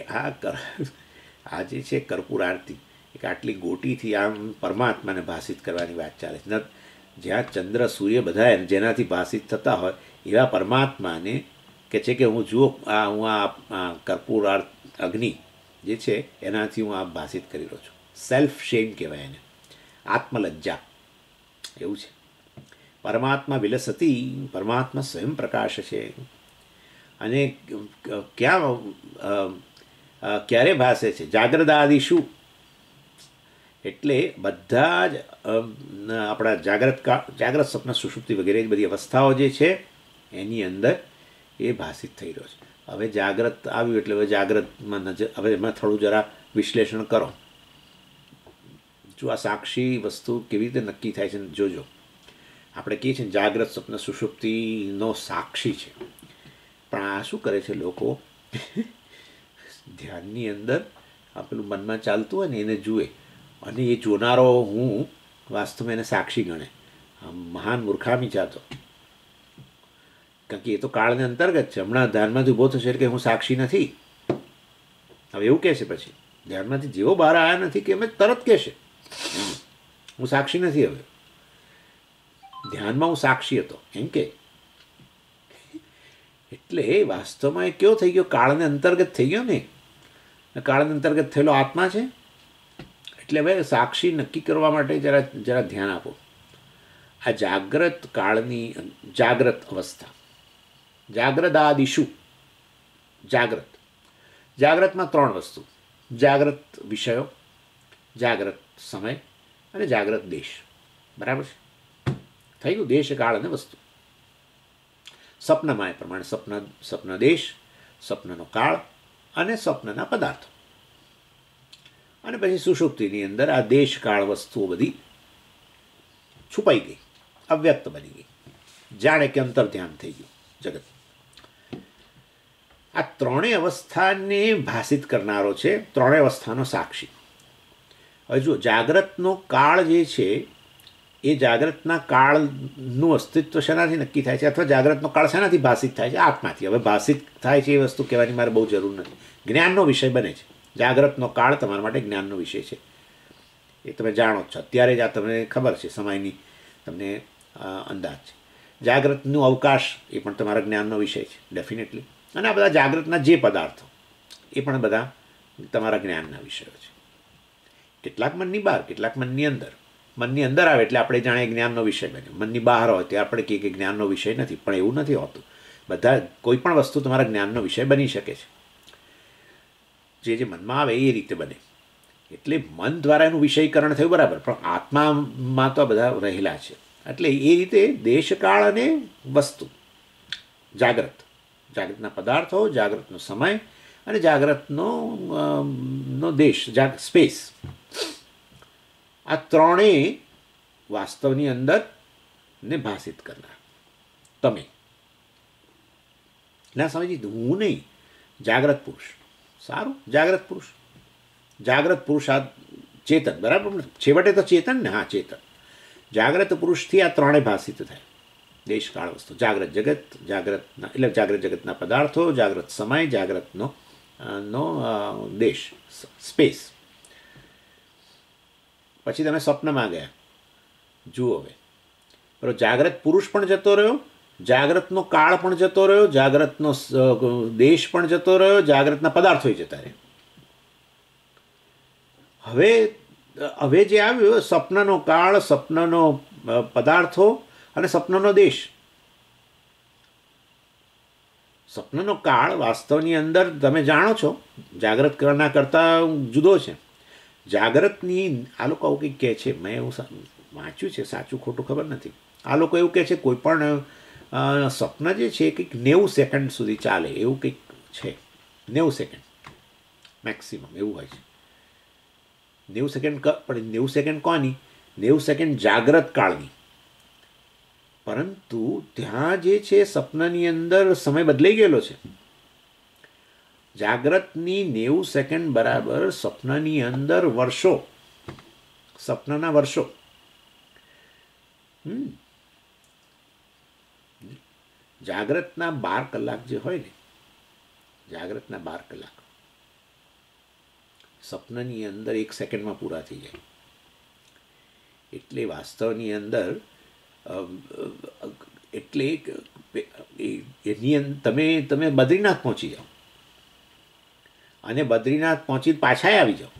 આ જે છે કર્પૂર આરતી એક આટલી ગોટીથી આમ પરમાત્માને ભાષિત કરવાની વાત ચાલે છે. જ્યાં ચંદ્ર સૂર્ય બધા જેનાથી ભાષિત થતા હોય એવા પરમાત્માને કે છે કે હું આ કર્પૂર અગ્નિ જે છે એનાથી હું આ ભાષિત કરી રહ્યો છું. સેલ્ફ શેમ કહેવાય એને, આત્મલજ્જા એવું છે. પરમાત્મા વિલસતી, પરમાત્મા સ્વયં પ્રકાશ છે. અને ક્યારે ભાષે છે? જાગ્રદાદિ શું? એટલે બધા જ આપણા જાગ્રત સ્વપ્ન સુષુપ્તિ વગેરે બધી અવસ્થાઓ જે છે એની અંદર એ ભાષિત થઈ રહ્યો છે. હવે જાગ્રત આવ્યું એટલે હવે જાગ્રતમાં હવે એમાં થોડું જરા વિશ્લેષણ કરો. જો આ સાક્ષી વસ્તુ કેવી રીતે નક્કી થાય છે જોજો. આપણે કહીએ છીએ જાગ્રત સ્વપ્ન સુષુપ્તિનો સાક્ષી છે, પણ આ શું કરે છે લોકો ધ્યાનની અંદર આ પેલું મનમાં ચાલતું હોય ને એને જુએ, અને એ જોનારો હું વાસ્તવમાં એને સાક્ષી ગણે. આ મહાન મૂર્ખામી ચાતો, કારણ કે એ તો કાળને અંતર્ગત છે. હમણાં ધ્યાનમાંથી ઊભો થશે કે હું સાક્ષી નથી, હવે એવું કહે છે. પછી ધ્યાનમાંથી જેવો બહાર આવ્યા નથી કે એમ તરત કહેશે હું સાક્ષી નથી. હવે ધ્યાનમાં હું સાક્ષી હતો એમ કે. એટલે વાસ્તવમાં એ કેવો થઈ ગયો? કાળને અંતર્ગત થઈ ગયો ને. કાળને અંતર્ગત થયેલો આત્મા છે. એટલે હવે સાક્ષી નક્કી કરવા માટે જરા જરા ધ્યાન આપો. આ જાગ્રત કાળની જાગ્રત અવસ્થા, જાગ્રદાદિશુ, જાગ્રત, જાગ્રતમાં ત્રણ વસ્તુ: જાગ્રત વિષયો, જાગ્રત સમય અને જાગ્રત દેશ. બરાબર છે? થઈ ગયું દેશ, કાળ અને વસ્તુ. સ્વપ્નમાં એ પ્રમાણે સ્વપ્ન દેશ, સ્વપ્નનો કાળ અને સ્વપ્નના પદાર્થો. અને પછી સુષુપ્તિની અંદર આ દેશ કાળ વસ્તુઓ બધી છુપાઈ ગઈ, અવ્યક્ત બની ગઈ, જાણે કે અંતર ધ્યાન થઈ ગયું જગત. આ ત્રણેય અવસ્થાને ભાષિત કરનારો છે, ત્રણેય અવસ્થાનો સાક્ષી. હવે જુઓ, જાગ્રતનો કાળ જે છે એ જાગ્રતના કાળનું અસ્તિત્વ શેનાથી નક્કી થાય છે, અથવા જાગ્રતનો કાળ શેનાથી ભાષિત થાય છે? આત્માથી. હવે ભાષિત થાય છે એ વસ્તુ કહેવાની મારે બહુ જરૂર નથી, જ્ઞાનનો વિષય બને છે. જાગ્રતનો કાળ તમારા માટે જ્ઞાનનો વિષય છે, એ તમે જાણો છો. અત્યારે જ આ તમને ખબર છે, સમયની તમને અંદાજ છે. જાગ્રતનું અવકાશ એ પણ તમારા જ્ઞાનનો વિષય છે ડેફિનેટલી. અને આ બધા જાગ્રતના જે પદાર્થો એ પણ બધા તમારા જ્ઞાનના વિષયો છે. કેટલાક મનની બહાર, કેટલાક મનની અંદર. મનની અંદર આવે એટલે આપણે જાણે જ્ઞાનનો વિષય બન્યો. મનની બહાર હોય ત્યારે આપણે કહીએ કે જ્ઞાનનો વિષય નથી, પણ એવું નથી હોતું. બધા કોઈ પણ વસ્તુ તમારા જ્ઞાનનો વિષય બની શકે છે. જે મનમાં આવે એ રીતે બને. એટલે મન દ્વારા એનું વિષયકરણ થયું, બરાબર, પણ આત્મામાં તો બધા રહેલા છે. એટલે એ રીતે દેશકાળ અને વસ્તુ, જાગ્રત, જાગ્રતના પદાર્થો, જાગ્રતનો સમય અને જાગ્રતનો દેશ, સ્પેસ, આ ત્રણેય વાસ્તવની અંદર ને ભાષિત કરનાર તમે. ના સમજી, હું નહીં, જાગ્રત પુરુષ. સારું, જાગ્રત પુરુષ, જાગ્રત પુરુષ આ ચેતન, બરાબર, છેવટે તો ચેતન ને. હા, ચેતન. જાગ્રત પુરુષથી આ ત્રણેય ભાષિત થાય. દેશકાળ વસ્તુ, જાગ્રત જગત, જાગ્રતના એટલે જાગ્રત જગતના પદાર્થો, જાગ્રત સમય, જાગ્રતનો દેશ, સ્પેસ. પછી તમે સ્વપ્નમાં ગયા, જુઓ હવે, બરાબર, જાગ્રત પુરુષ પણ જતો રહ્યો, જાગ્રતનો કાળ પણ જતો રહ્યો, જાગ્રતનો દેશ પણ જતો રહ્યો, જાગ્રતના પદાર્થો જતા રહ્યા. હવે જે આવ્યું સ્વપ્નનો કાળ, સ્વપ્નનો પદાર્થો અને સ્વપ્નનો દેશ. સ્વપ્નનો કાળ વાસ્તવની અંદર તમે જાણો છો જાગ્રત કરના કરતાં જુદો છે. જાગ્રતની આ લોકો આવું કંઈક કહે છે, મેં એવું વાંચ્યું છે, સાચું ખોટું ખબર નથી. આ લોકો એવું કહે છે કોઈ પણ સ્વપ્ન જે છે કંઈક 90 સેકન્ડ સુધી ચાલે, એવું કંઈક છે. 90 સેકન્ડ મેક્સિમમ એવું હોય છે. 90 સેકન્ડ, પણ 90 સેકન્ડ કોની? 90 સેકન્ડ જાગ્રત કાળની. પરંતુ ત્યાં જે છે સ્વપ્નની અંદર સમય બદલાઈ ગયેલો છે. જાગ્રતની 90 સેકન્ડ બરાબર સ્વપ્નની અંદર વર્ષો, સ્વપ્નના વર્ષો. જાગ્રતના 12 કલાક જે હોય ને, જાગ્રતના 12 કલાક સ્વપ્નની અંદર 1 સેકન્ડમાં પૂરા થઈ જાય. એટલે વાસ્તવની અંદર એટલે એની તમે બદ્રીનાથ પહોંચી જાઓ અને બદ્રીનાથ પહોંચી પાછા આવી જાઓ,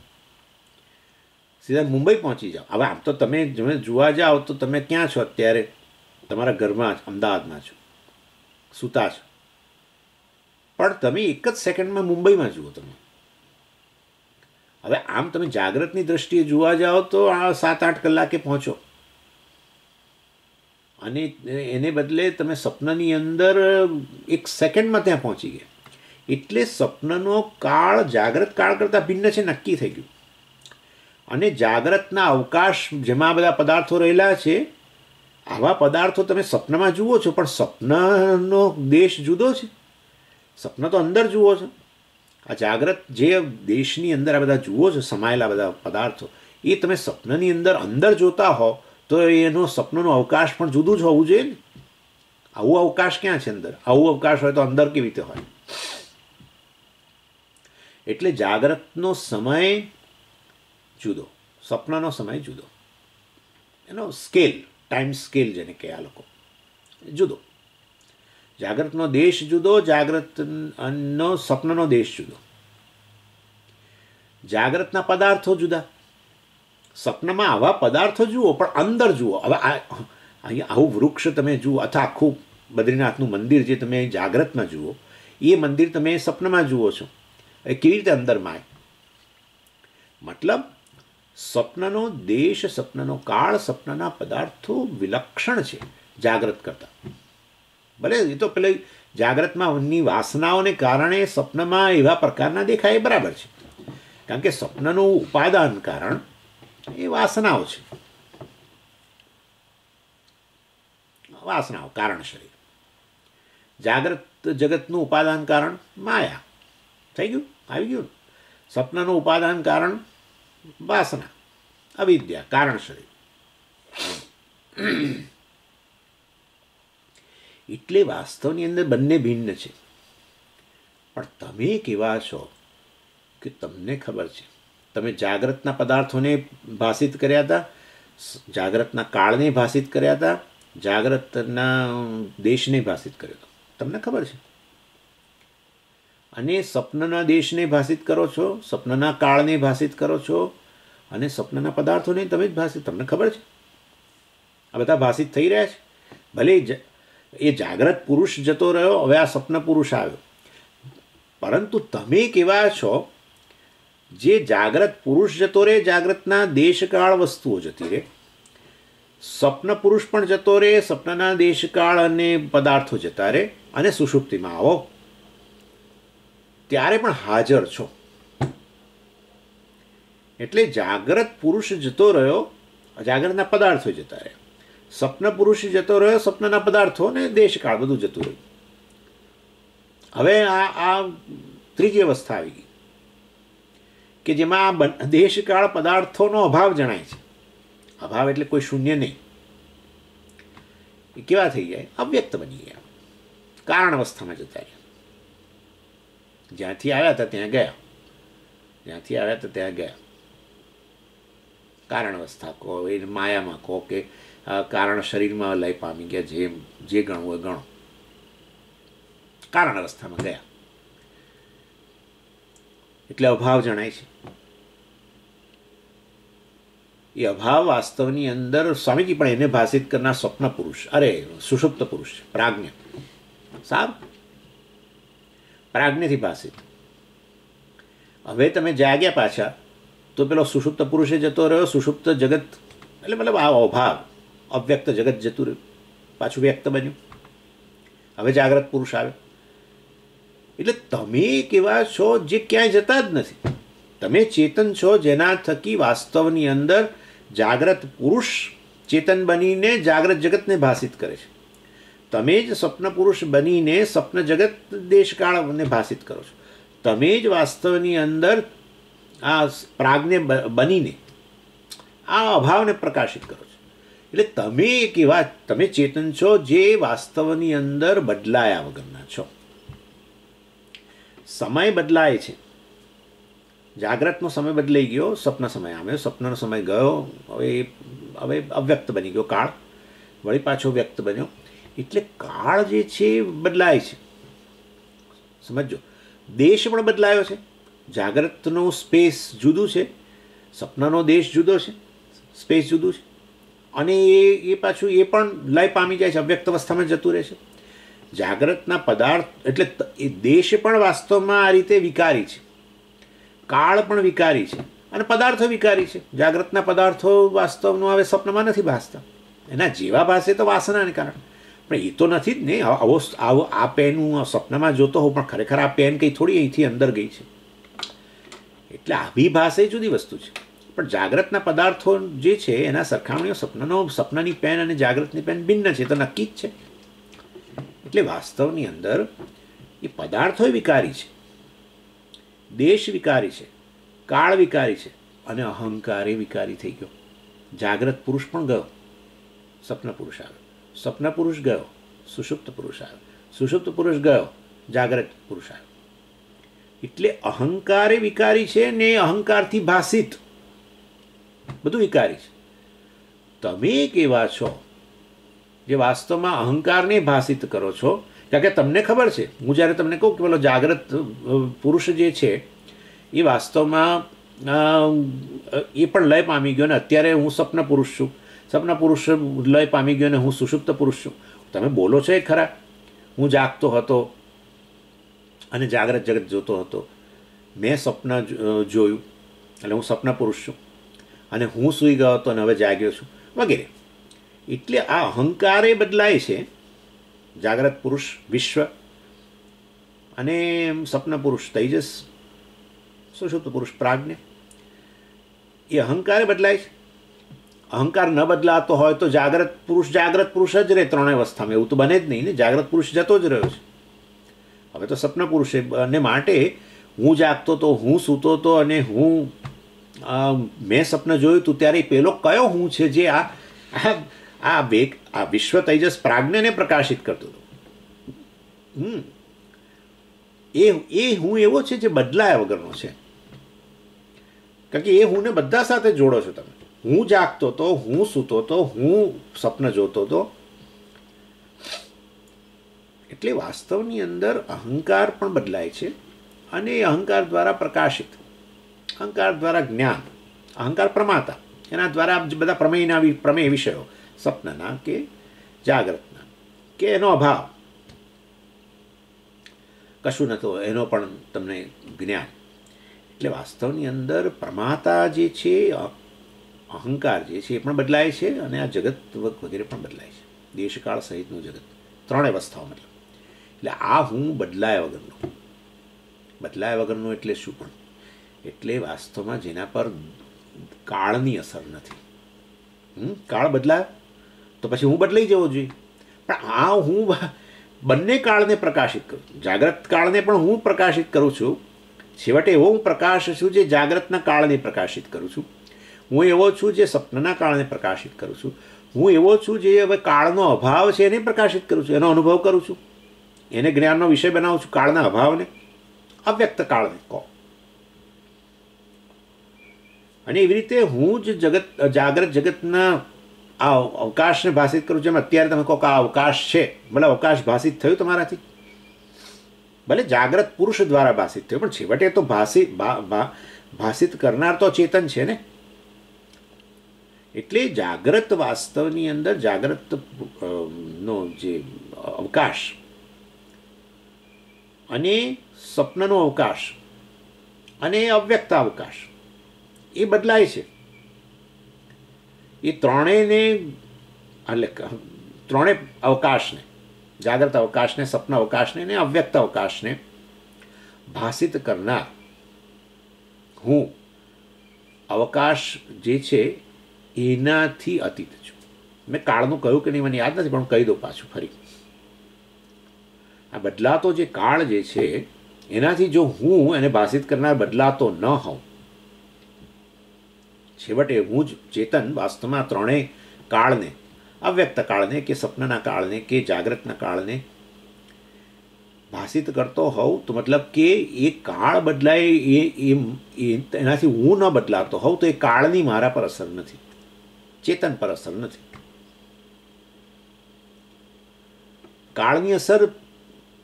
સીધા મુંબઈ પહોંચી જાઓ. હવે આમ તો તમે જોવા જાઓ તો તમે ક્યાં છો અત્યારે? તમારા ઘરમાં જ, અમદાવાદમાં છો, સૂતા છો, પણ તમે 1 જ સેકન્ડમાં મુંબઈમાં જુઓ તમે. હવે આમ તમે જાગ્રતની દ્રષ્ટિએ જોવા જાઓ તો આ 7-8 કલાકે પહોંચો, અને એને બદલે તમે સ્વપ્નની અંદર 1 સેકન્ડમાં ત્યાં પહોંચી ગયા. એટલે સ્વપ્નનો કાળ જાગ્રત કાળ કરતાં ભિન્ન છે, નક્કી થઈ ગયું. અને જાગ્રતના અવકાશ જેમાં બધા પદાર્થો રહેલા છે, આવા પદાર્થો તમે સ્વપ્નમાં જુઓ છો, પણ સ્વપ્નનો દેશ જુદો છે. સ્વપ્ન તો અંદર જુઓ છો, આ જાગ્રત જે દેશની અંદર આ બધા જુઓ છો સમાયેલા બધા પદાર્થો, એ તમે સ્વપ્નની અંદર જોતા હો તો એનો સ્વપ્નનો અવકાશ પણ જુદું જ હોવું જોઈએ ને. આવું અવકાશ ક્યાં છે અંદર? આવું અવકાશ હોય તો અંદર કેવી રીતે હોય? એટલે જાગ્રતનો સમય જુદો, સ્વપ્નનો સમય જુદો. એનો સ્કેલ, ટાઈમ સ્કેલ જેને કહે આ લોકો, જુદો. જાગ્રતનો દેશ જુદો, જાગ્રતનો સ્વપ્નનો દેશ જુદો. જાગ્રતના પદાર્થો જુદા. સ્વપ્નમાં આવા પદાર્થો જુઓ પણ અંદર જુઓ. હવે અહીંયા આવું વૃક્ષ તમે જુઓ અથવા આખું બદ્રીનાથનું મંદિર જે તમે જાગ્રતમાં જુઓ, એ મંદિર તમે સ્વપ્નમાં જુઓ છો, એ કેવી રીતે અંદરમાં? મતલબ સ્વપ્નનો દેશ, સ્વપ્નનો કાળ, સ્વપ્નના પદાર્થો વિલક્ષણ છે જાગ્રત કરતા. ભલે એ તો પેલી જાગ્રતમાંની વાસનાઓને કારણે સ્વપ્નમાં એવા પ્રકારના દેખાય, બરાબર છે, કારણ કે સ્વપ્નનું ઉપાદાન કારણ એ વાસનાઓ છે. વાસનાઓ કારણ શરીર. જાગ્રત જગતનું ઉપાદાન કારણ માયા થઈ ગયું, આવી ગયું. સ્વપ્નનું ઉપાદાન કારણ વાસના, અવિદ્યા, કારણ શરીર. એટલે વાસ્તવની અંદર બંને ભિન્ન છે. પણ તમે કેવા છો કે તમને ખબર છે, તમે જાગ્રતના પદાર્થોને ભાષિત કર્યા હતા, જાગ્રતના કાળને ભાષિત કર્યા હતા, જાગ્રતના દેશને ભાષિત કર્યો હતો, તમને ખબર છે. અને સ્વપ્નના દેશને ભાષિત કરો છો, સ્વપ્નના કાળને ભાષિત કરો છો, અને સ્વપ્નના પદાર્થોને તમે જ ભાષિત, તમને ખબર છે. આ બધા ભાષિત થઈ રહ્યા છે. ભલે એ જાગ્રત પુરુષ જતો રહ્યો, હવે આ સ્વપ્ન પુરુષ આવ્યો, પરંતુ તમે કેવા છો? જે જાગ્રત પુરુષ જતો રહે, જાગ્રતના દેશકાળ વસ્તુઓ જતી રહે, સ્વપ્ન પુરુષ પણ જતો રહે, સ્વપ્નના દેશકાળ અને પદાર્થો જતા રહે, અને સુષુપ્તિમાં આવો ત્યારે પણ હાજર છો. એટલે જાગ્રત પુરુષ જતો રહ્યો, જાગ્રતના પદાર્થો જતા રહ્યા, સ્વપ્ન પુરુષ જતો રહ્યો, સ્વપ્નના પદાર્થો અને દેશકાળ બધું જતું રહ્યું. હવે આ ત્રીજી અવસ્થા આવી ગઈ કે જેમાં દેશકાળ પદાર્થોનો અભાવ જણાય છે. અભાવ એટલે કોઈ શૂન્ય નહીં. એ કેવા થઈ જાય? અવ્યક્ત બની ગયા, કારણ અવસ્થામાં જતા રહ્યા. જ્યાંથી આવ્યા હતા ત્યાં ગયા, જ્યાંથી આવ્યા હતા ત્યાં ગયા. કારણ અવસ્થા કહો, એ માયામાં કહો, કે કારણ શરીરમાં લય પામી ગયા, જે ગણવું હોય ગણો. કારણ અવસ્થામાં ગયા એટલે અભાવ જણાય છે. એ અભાવ વાસ્તવની અંદર સ્વામીજી પણ એને ભાષિત કરનાર સ્વપ્ન પુરુષ, અરે સુષુપ્ત પુરુષ, પ્રાજ્ઞ. સારું, પ્રાજ્ઞથી ભાષિત. હવે તમે જાગ્યા પાછા તો પેલો સુષુપ્ત પુરુષે જતો રહ્યો, સુષુપ્ત જગત એટલે મતલબ આ અભાવ, અવ્યક્ત જગત જતું રહ્યું, પાછું વ્યક્ત બન્યું. હવે જાગ્રત પુરુષ આવે. એટલે તમે કેવા છો? જે ક્યાંય જતા જ નથી. તમે ચેતન છો, જેના થકી વાસ્તવની અંદર જાગ્રત પુરુષ ચેતન બનીને જાગ્રત જગતને ભાષિત કરે છે. તમે જ સ્વપ્ન પુરુષ બનીને સ્વપ્ન જગત દેશકાળને ભાષિત કરો છો. તમે જ વાસ્તવની અંદર આ પ્રાજ્ઞ બનીને આ અભાવને પ્રકાશિત કરો છો. એટલે તમે કેવા? તમે ચેતન છો જે વાસ્તવની અંદર બદલાયા વગરના છો. સમય બદલાય છે. જાગ્રતનો સમય બદલાઈ ગયો, સ્વપ્ન સમય આવ્યો, સ્વપ્નનો સમય ગયો, હવે અવ્યક્ત બની ગયો કાળ, વળી પાછો વ્યક્ત બન્યો. એટલે કાળ જે છે બદલાય છે. સમજો, દેશ પણ બદલાયો છે. જાગ્રતનો સ્પેસ જુદું છે, સ્વપ્નનો દેશ જુદો છે, સ્પેસ જુદું છે, અને એ પાછું એ પણ લય પામી જાય છે, અવ્યક્ત અવસ્થામાં જતું રહે છે. જાગ્રતના પદાર્થ એટલે એ દેશ પણ વાસ્તવમાં આ રીતે વિકારી છે, કાળ પણ વિકારી છે, અને પદાર્થો વિકારી છે. જાગ્રતના પદાર્થો વાસ્તવનું હવે સ્વપ્નમાં નથી ભાસતા. એના જેવા ભાષે તો વાસનાને કારણે, પણ એ તો નથી જ ને. આવો આ પેન હું સ્વપ્નમાં જોતો હોઉં, પણ ખરેખર આ પેન કંઈ થોડી અહીંથી અંદર ગઈ છે. એટલે આવી ભાષા એ જુદી વસ્તુ છે. પણ જાગ્રતના પદાર્થો જે છે એના સરખામણીઓ સ્વપ્નની પેન અને જાગ્રતની પેન ભિન્ન છે, તો નક્કી જ છે. એટલે વાસ્તવની અંદર એ પદાર્થો વિકારી છે. દેશ વિકારી છે, કાળ વિકારી છે અને અહંકાર એ વિકારી થઈ ગયો. જાગ્રત પુરુષ પણ ગયો, સપન પુરુષ આવ્યો, સપન પુરુષ ગયો, સુષુપ્ત પુરુષ આવ્યો, સુષુપ્ત પુરુષ ગયો, જાગ્રત પુરુષ આવ્યો. એટલે અહંકાર એ વિકારી છે ને અહંકારથી ભાષિત બધું વિકારી છે. તમે કેવા છો જે વાસ્તવમાં અહંકારને ભાષિત કરો છો? કારણ કે તમને ખબર છે, હું જ્યારે તમને કહું કે પેલો જાગ્રત પુરુષ જે છે એ વાસ્તવમાં એ પણ લય પામી ગયો ને અત્યારે હું સપન પુરુષ છું, સપન પુરુષ લય પામી ગયો ને હું સુષુપ્ત પુરુષ છું. તમે બોલો છો એ ખરા, હું જાગતો હતો અને જાગ્રત જગત જોતો હતો, મેં સપન જોયું એટલે હું સપન પુરુષ છું, અને હું સૂઈ ગયો હતો અને હવે જાગ્યો છું વગેરે. એટલે આ અહંકાર એ બદલાય છે. જાગ્રત પુરુષ વિશ્વ અને સપન પુરુષ તૈજસ, સુષુપ્ત પુરુષ પ્રાજ્ઞ, એ અહંકાર બદલાય છે. અહંકાર ન બદલાતો હોય તો જાગ્રત પુરુષ જ રહે ત્રણેય અવસ્થામાં. એવું તો બને જ નહીં ને, જાગ્રત પુરુષ જતો જ રહ્યો છે. હવે તો સપન પુરુષ અને માટે હું જાગતો હતો, હું સૂતો હતો અને મેં સપન જોયું હતું ત્યારે પેલો કયો હું છે જે આ વિશ્વ તૈજસ પ્રાજ્ઞને પ્રકાશિત કરતો હતો. એ હું એવો છે જે બદલાયા વગરનો છે. કારણ કે એ હુંને બધા સાથે જોડો છો તમે. હું જાગતો હતો, હું સૂતો હતો, હું સપન જોતો હતો. એટલે વાસ્તવની અંદર અહંકાર પણ બદલાય છે અને એ અહંકાર દ્વારા પ્રકાશિત, અહંકાર દ્વારા જ્ઞાન, અહંકાર પ્રમાતા, એના દ્વારા બધા પ્રમેય વિષયો સપનના કે જાગ્રતના કે એનો અભાવ કશું નતો એનો પણ તમને જ્ઞાન. એટલે વાસ્તવની અંદર પ્રમાતા જે છે, અહંકાર જે છે એ પણ બદલાય છે અને આ જગત વગેરે પણ બદલાય છે, દેશકાળ સહિતનું જગત, ત્રણેય અવસ્થાઓ મતલબ. એટલે આ હું બદલાયા વગરનો એટલે શું? પણ એટલે વાસ્તવમાં જેના પર કાળની અસર નથી. કાળ બદલાય તો પછી હું બદલાઈ જવો જોઈએ. પણ આ હું બંને કાળને પ્રકાશિત કરું છું. જાગ્રત કાળને પણ હું પ્રકાશિત કરું છું. છેવટે એવો હું પ્રકાશ છું જે જાગ્રતના કાળને પ્રકાશિત કરું છું. હું એવો છું જે સપનના કાળને પ્રકાશિત કરું છું. હું એવો છું જે હવે કાળનો અભાવ છે એને પ્રકાશિત કરું છું, એનો અનુભવ કરું છું, એને જ્ઞાનનો વિષય બનાવું છું. કાળના અભાવને, અવ્યક્ત કાળને કહો. અને એવી રીતે હું જ જાગ્રત જગતના આ અવકાશને ભાષિત કરું છું. જેમ અત્યારે તમે કહો કે આ અવકાશ છે, ભલે અવકાશ ભાષિત થયું તમારાથી, ભલે જાગ્રત પુરુષ દ્વારા ભાષિત થયું, પણ છેવટે તો ભાષિત કરનાર તો ચેતન છે ને. એટલે જાગ્રત વાસ્તવની અંદર જાગ્રત નો જે અવકાશ અને સ્વપ્નનો અવકાશ અને અવ્યક્ત અવકાશ એ બદલાય છે. એ ત્રણેયને એટલે ત્રણેય અવકાશને, જાગ્રત અવકાશને, સપન અવકાશને અને અવ્યક્ત અવકાશને ભાષિત કરનાર હું અવકાશ જે છે એનાથી અતીત છું. મેં કાળનું કહ્યું કે નહીં મને યાદ નથી, પણ કહી દઉં પાછું ફરી. આ બદલાતો જે કાળ જે છે એનાથી જો હું એને ભાષિત કરનાર બદલાતો ન હોઉં, છેવટે હું જ ચેતન વાસ્તવમાં ત્રણેય કાળને, અવ્યક્ત કાળને કે સપનના કાળને કે જાગ્રતના કાળને ભાષિત કરતો હોઉં, તો મતલબ કે એ કાળ બદલાય એનાથી હું ન બદલાતો હોઉં તો એ કાળની મારા પર અસર નથી, ચેતન પર અસર નથી. કાળની અસર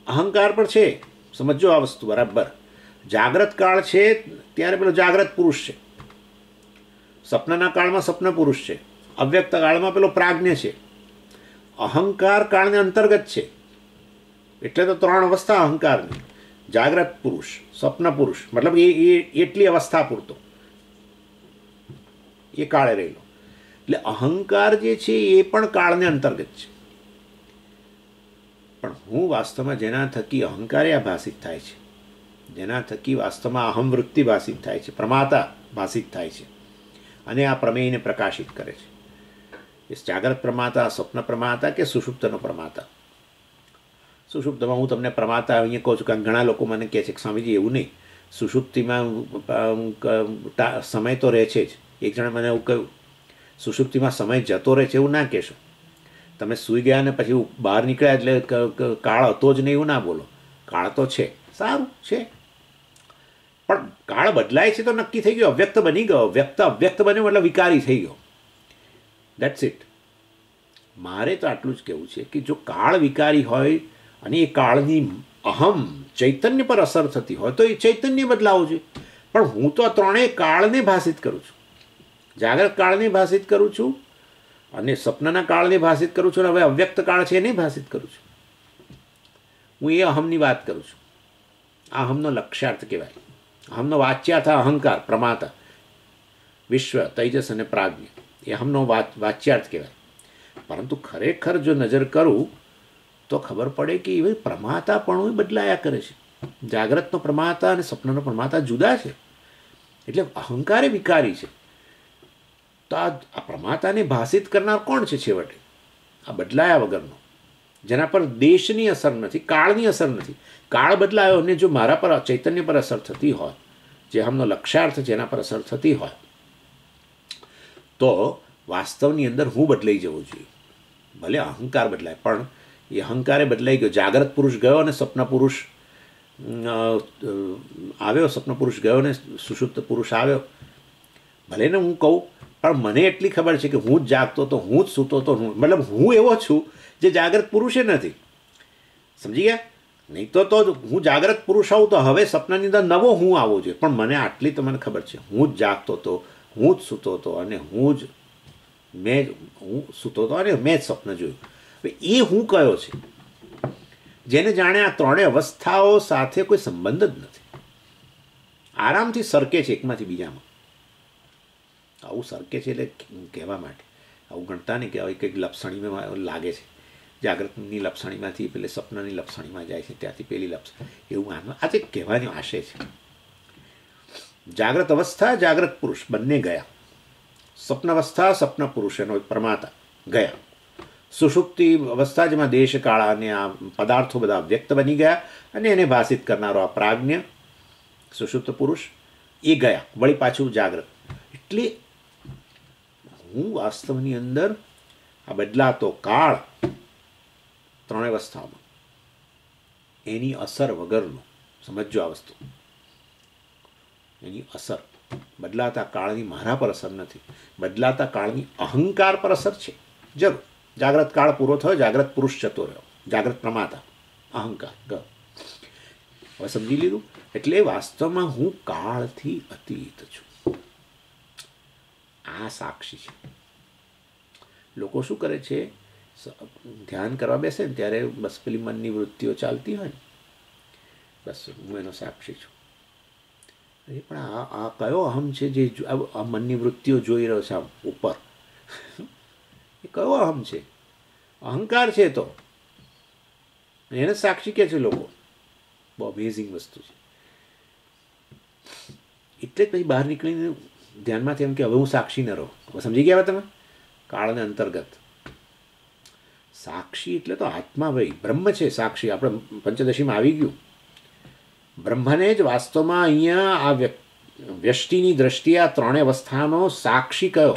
અહંકાર પર છે, સમજો આ વસ્તુ બરાબર. જાગ્રત કાળ છે ત્યારે પેલો જાગ્રત પુરુષ છે, સપનના કાળમાં સપન પુરુષ છે, અવ્યક્ત કાળમાં પેલો પ્રાજ્ઞ છે. અહંકાર કાળને અંતર્ગત છે એટલે તો ત્રણ અવસ્થા અહંકારની, જાગ્રત પુરુષ, સપન પુરુષ, મતલબ એ એટલી અવસ્થા પૂરતો એ કાળે રહેલો. એટલે અહંકાર જે છે એ પણ કાળને અંતર્ગત છે. પણ હું વાસ્તવમાં જેના થકી અહંકાર ભાષિત થાય છે, જેના થકી વાસ્તવમાં અહમવૃત્તિ ભાષિત થાય છે, પ્રમાતા ભાષિત થાય છે અને આ પ્રમેયને પ્રકાશિત કરે છે. એ જાગ્રત પ્રમાતા, સ્વપ્ન પ્રમાતા કે સુષુપ્તનો પ્રમાતા. સુષુપ્તમાં હું તમને પ્રમાતા અહીંયા કહું છું, કારણ ઘણા લોકો મને કહે છે કે સ્વામીજી એવું નહીં, સુષુપ્તિમાં સમય તો રહે છે જ. એક જણે મને એવું કહ્યું, સુષુપ્તિમાં સમય જતો રહે છે એવું ના કહેશો. તમે સૂઈ ગયા ને પછી બહાર નીકળ્યા એટલે કાળ હતો જ નહીં એવું ના બોલો. કાળ તો છે, સારું છે, પણ કાળ બદલાય છે તો નક્કી થઈ ગયો, અવ્યક્ત બની ગયો. વ્યક્ત અવ્યક્ત બન્યો એટલે વિકારી થઈ ગયો. That's it. મારે તો આટલું જ કહેવું છે કે જો કાળ વિકારી હોય અને એ કાળની અહમ ચૈતન્ય પર અસર થતી હોય તો એ ચૈતન્ય બદલાવું જોઈએ. પણ હું તો આ ત્રણેય કાળને ભાષિત કરું છું. જાગ્રત કાળને ભાષિત કરું છું અને સપનાના કાળને ભાષિત કરું છું, અને હવે અવ્યક્ત કાળ છે એને ભાષિત કરું છું. હું એ અહમની વાત કરું છું. આ અહમનો લક્ષ્યાર્થ કહેવાય. અહમનો વાચ્યાર્થ અહંકાર, પ્રમાતા, વિશ્વ, તૈજસ અને પ્રાજ્ઞ, એ અહમનો વાચ્યાર્થ કહેવાય. પરંતુ ખરેખર જો નજર કરું તો ખબર પડે કે એ પ્રમાતા પણ બદલાયા કરે છે. જાગ્રતનો પ્રમાતા અને સપનાનો પ્રમાતા જુદા છે. એટલે અહંકારે વિકારી છે. તો આ પ્રમાતાને ભાષિત કરનાર કોણ છે છેવટે? આ બદલાયા વગરનો, જેના પર દેશની અસર નથી, કાળની અસર નથી. કાળ બદલાયો અને જો મારા પર ચૈતન્ય પર અસર થતી હોય, જે આમનો લક્ષ્યાર્થ છે એના પર અસર થતી હોય, તો વાસ્તવની અંદર હું બદલાઈ જવું જોઈએ. ભલે અહંકાર બદલાય, પણ એ અહંકારે બદલાઈ ગયો. જાગ્રત પુરુષ ગયો અને સપના પુરુષ આવ્યો, સપન પુરુષ ગયો ને સુષુપ્ત પુરુષ આવ્યો. ભલે ને હું કહું, પણ મને એટલી ખબર છે કે હું જ જાગતો હતો, હું જ સૂતો હતો, મતલબ હું એવો છું જે જાગ્રત પુરુષે નથી. સમજી ગયા? નહીં તો હું જાગ્રત પુરુષ આવું તો હવે સપનાની અંદર નવો હું આવવો જોઈએ. પણ મને આટલી તો મને ખબર છે, હું જ જાગતો હતો, હું જ સૂતો હતો અને હું સૂતો હતો અને મેં જ સ્વપ્ન જોયું. હવે એ હું કયો છે? જેને જાણે આ ત્રણેય અવસ્થાઓ સાથે કોઈ સંબંધ જ નથી. આરામથી સરકે છે એકમાંથી બીજામાં. આવું સરકે છે એટલે કહેવા માટે, આવું ગણતા નહીં કહેવાય કંઈક લપસણીમાં લાગે છે. જાગ્રતની લપસણીમાંથી પેલે સપનાની લપસણીમાં જાય છે, ત્યાંથી પેલી એવું માનવા આજે કહેવાનો આશય છે. જાગ્રત અવસ્થા, જાગ્રત પુરુષ બંને ગયા. સ્વપ્ન અવસ્થા, સ્વપ્ન પુરુષ એનો પ્રમાતા ગયા. સુષુપ્તિ અવસ્થા જેમાં દેશ કાળ અને આ પદાર્થો બધા વ્યક્ત બની ગયા અને એને ભાષિત કરનારો આ પ્રાજ્ઞ સુષુપ્ત પુરુષ એ ગયા, વળી પાછું જાગ્રત. એટલે હું વાસ્તવની અંદર આ બદલાતો કાળ ત્રણેય અવસ્થાઓમાં એની અસર વગરનો, સમજો આ વસ્તુ, એની અસર બદલાતા કાળની મારા પર અસર નથી, બદલાતા કાળની અહંકાર પર અસર છે જરૂર. જાગ્રત કાળ પૂરો થયો, જાગ્રત પુરુષ જતો રહ્યો, જાગ્રત પ્રમાતા અહંકાર ગ. હવે સમજી લીધું? એટલે વાસ્તવમાં હું કાળથી અતીત છું. આ સાક્ષી છે. લોકો શું કરે છે, ધ્યાન કરવા બેસે ને ત્યારે બસ પેલી મનની વૃત્તિઓ ચાલતી હોય ને, બસ હું એનો સાક્ષી છું. પણ આ કયો અહમ છે જે આ મનની વૃત્તિઓ જોઈ રહ્યો છે આમ ઉપર? એ કયો અહમ છે? અહંકાર છે. તો એને સાક્ષી કે છે લોકો. બહુ અમેઝિંગ વસ્તુ છે. એટલે જ પછી બહાર નીકળીને ધ્યાનમાંથી એમ કે હવે હું સાક્ષી ન રહું. હવે સમજી ગયા તમે? કાળને અંતર્ગત સાક્ષી એટલે તો આત્મા, ભાઈ બ્રહ્મ છે સાક્ષી. આપણે પંચદશીમાં આવી ગયું. બ્રહ્મને જ વાસ્તવમાં અહીંયા આ વ્યષ્ટિની દ્રષ્ટિએ આ ત્રણેય અવસ્થાનો સાક્ષી કયો.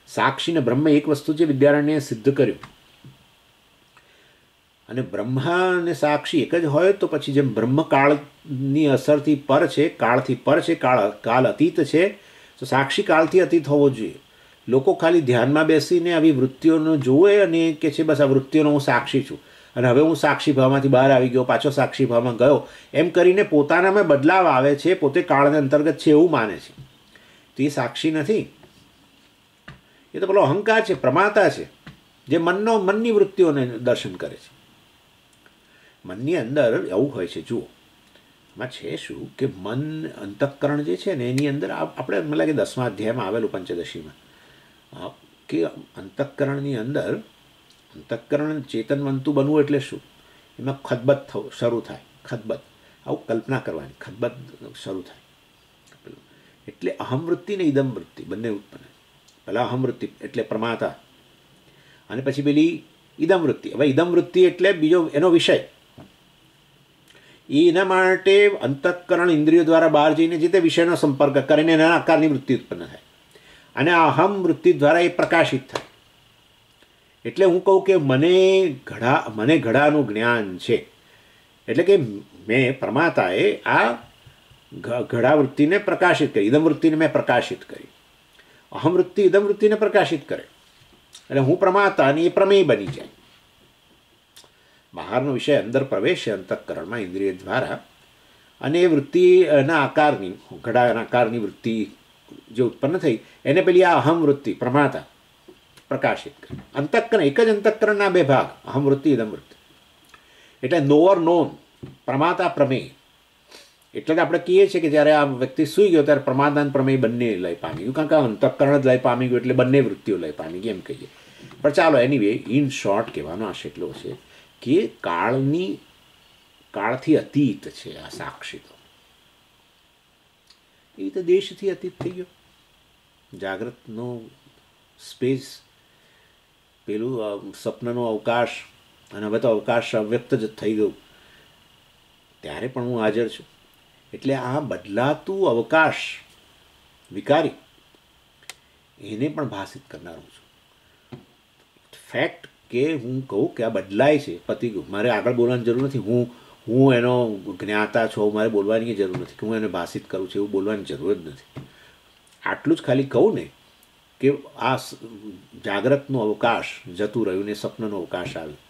સાક્ષી ને બ્રહ્મ એક વસ્તુ છે, વિદ્યારણ્યે સિદ્ધ કર્યું. અને બ્રહ્મ અને સાક્ષી એક જ હોય તો પછી જેમ બ્રહ્મ કાળની અસરથી પર છે, કાળથી પર છે, કાળ અતીત છે, તો સાક્ષી કાળથી અતીત હોવો જોઈએ. લોકો ખાલી ધ્યાનમાં બેસીને આવી વૃત્તિઓનો જોવે અને કે છે બસ આ વૃત્તિઓનો હું સાક્ષી છું અને હવે હું સાક્ષી ભાવમાંથી બહાર આવી ગયો, પાછો સાક્ષી ભાવમાં ગયો, એમ કરીને પોતાનામાં બદલાવ આવે છે, પોતે કાળને અંતર્ગત છે એવું માને છે. તો એ સાક્ષી નથી, એ તો પેલો અહંકાર છે, પ્રમાતા છે, જે મનની વૃત્તિઓને દર્શન કરે છે. મનની અંદર એવું હોય છે, જુઓ એમાં છે શું કે મન અંતઃકરણ જે છે ને એની અંદર આપણે મને લાગે 10મા અધ્યાયમાં આવેલું પંચદશીમાં કે અંતઃકરણની અંદર અંતઃકરણ ચેતનવંતુ બનવું એટલે શું? એમાં ખદબદ શરૂ થાય. ખદબદ આવું કલ્પના કરવાની, ખદબદ શરૂ થાય. એટલે અહમવૃત્તિ ને ઇદમ વૃત્તિ બંને ઉત્પન્ન. પહેલાં અહમવૃત્તિ એટલે પ્રમાતા અને પછી પેલી ઇદમ વૃત્તિ. હવે ઇદમ વૃત્તિ એટલે બીજો એનો વિષય. એના માટે અંતઃકરણ ઇન્દ્રિયો દ્વારા બહાર જઈને જે તે વિષયનો સંપર્ક કરીને એના આકારની વૃત્તિ ઉત્પન્ન થાય અને આ અહમ વૃત્તિ દ્વારા એ પ્રકાશિત થાય. એટલે હું કહું કે મને ઘડાનું જ્ઞાન છે, એટલે કે મેં પ્રમાતાએ આ ઘડા વૃત્તિને પ્રકાશિત કરી, ઇદમ વૃત્તિને મેં પ્રકાશિત કરી. અહમ વૃત્તિ ઇદમ વૃત્તિને પ્રકાશિત કરે એટલે હું પ્રમાતા અને એ પ્રમેય બની જાય. બહારનો વિષય અંદર પ્રવેશે અંતઃકરણમાં ઇન્દ્રિય દ્વારા અને એ વૃત્તિના આકારની ઘડાના આકારની વૃત્તિ જે ઉત્પન્ન થઈ એને પેલી આ અહમ વૃત્તિ પ્રમાતા પ્રકાશિત કરે. અંતઃકરણ એક જ અંતઃકરણના બે ભાગ, અહમ વૃત્તિ ઇદમ વૃત્તિ. એટલે નોઅર નોન, પ્રમાતા પ્રમેય. એટલે જ આપણે કહીએ છીએ કે જ્યારે આ વ્યક્તિ સૂઈ ગયો ત્યારે પ્રમાદાન પ્રમેય બંને લય પામી ગયું, કારણ કે અંતઃકરણ જ લય પામી ગયું એટલે બંને વૃત્તિઓ લય પામી ગઈ એમ કહીએ. પણ ચાલો એનીવે ઇન શોર્ટ કહેવાનો આશય એટલો છે કે કાળથી અતીત છે આ સાક્ષી. તો એ રીતે દેશથી અતીત થઈ ગયો. જાગ્રતનો સ્પેસ, પેલું સ્વપ્નનો અવકાશ, અને હવે તો અવકાશ અવ્યક્ત જ થઈ ગયું, ત્યારે પણ હું હાજર છું. એટલે આ બદલાતું અવકાશ વિકારી એને પણ ભાષિત કરનારું છું. ફેક્ટ કે હું કહું કે આ બદલાય છે, પતી ગયું, મારે આગળ બોલવાની જરૂર નથી, હું એનો જ્ઞાતા છું, મારે બોલવાની જરૂર નથી કે હું એને ભાષિત કરું છું, એવું બોલવાની જરૂર જ નથી. આટલું જ ખાલી કહું ને કે આ જાગ્રતનો અવકાશ જતું રહ્યું ને સ્વપ્નનો અવકાશ આવ્યો,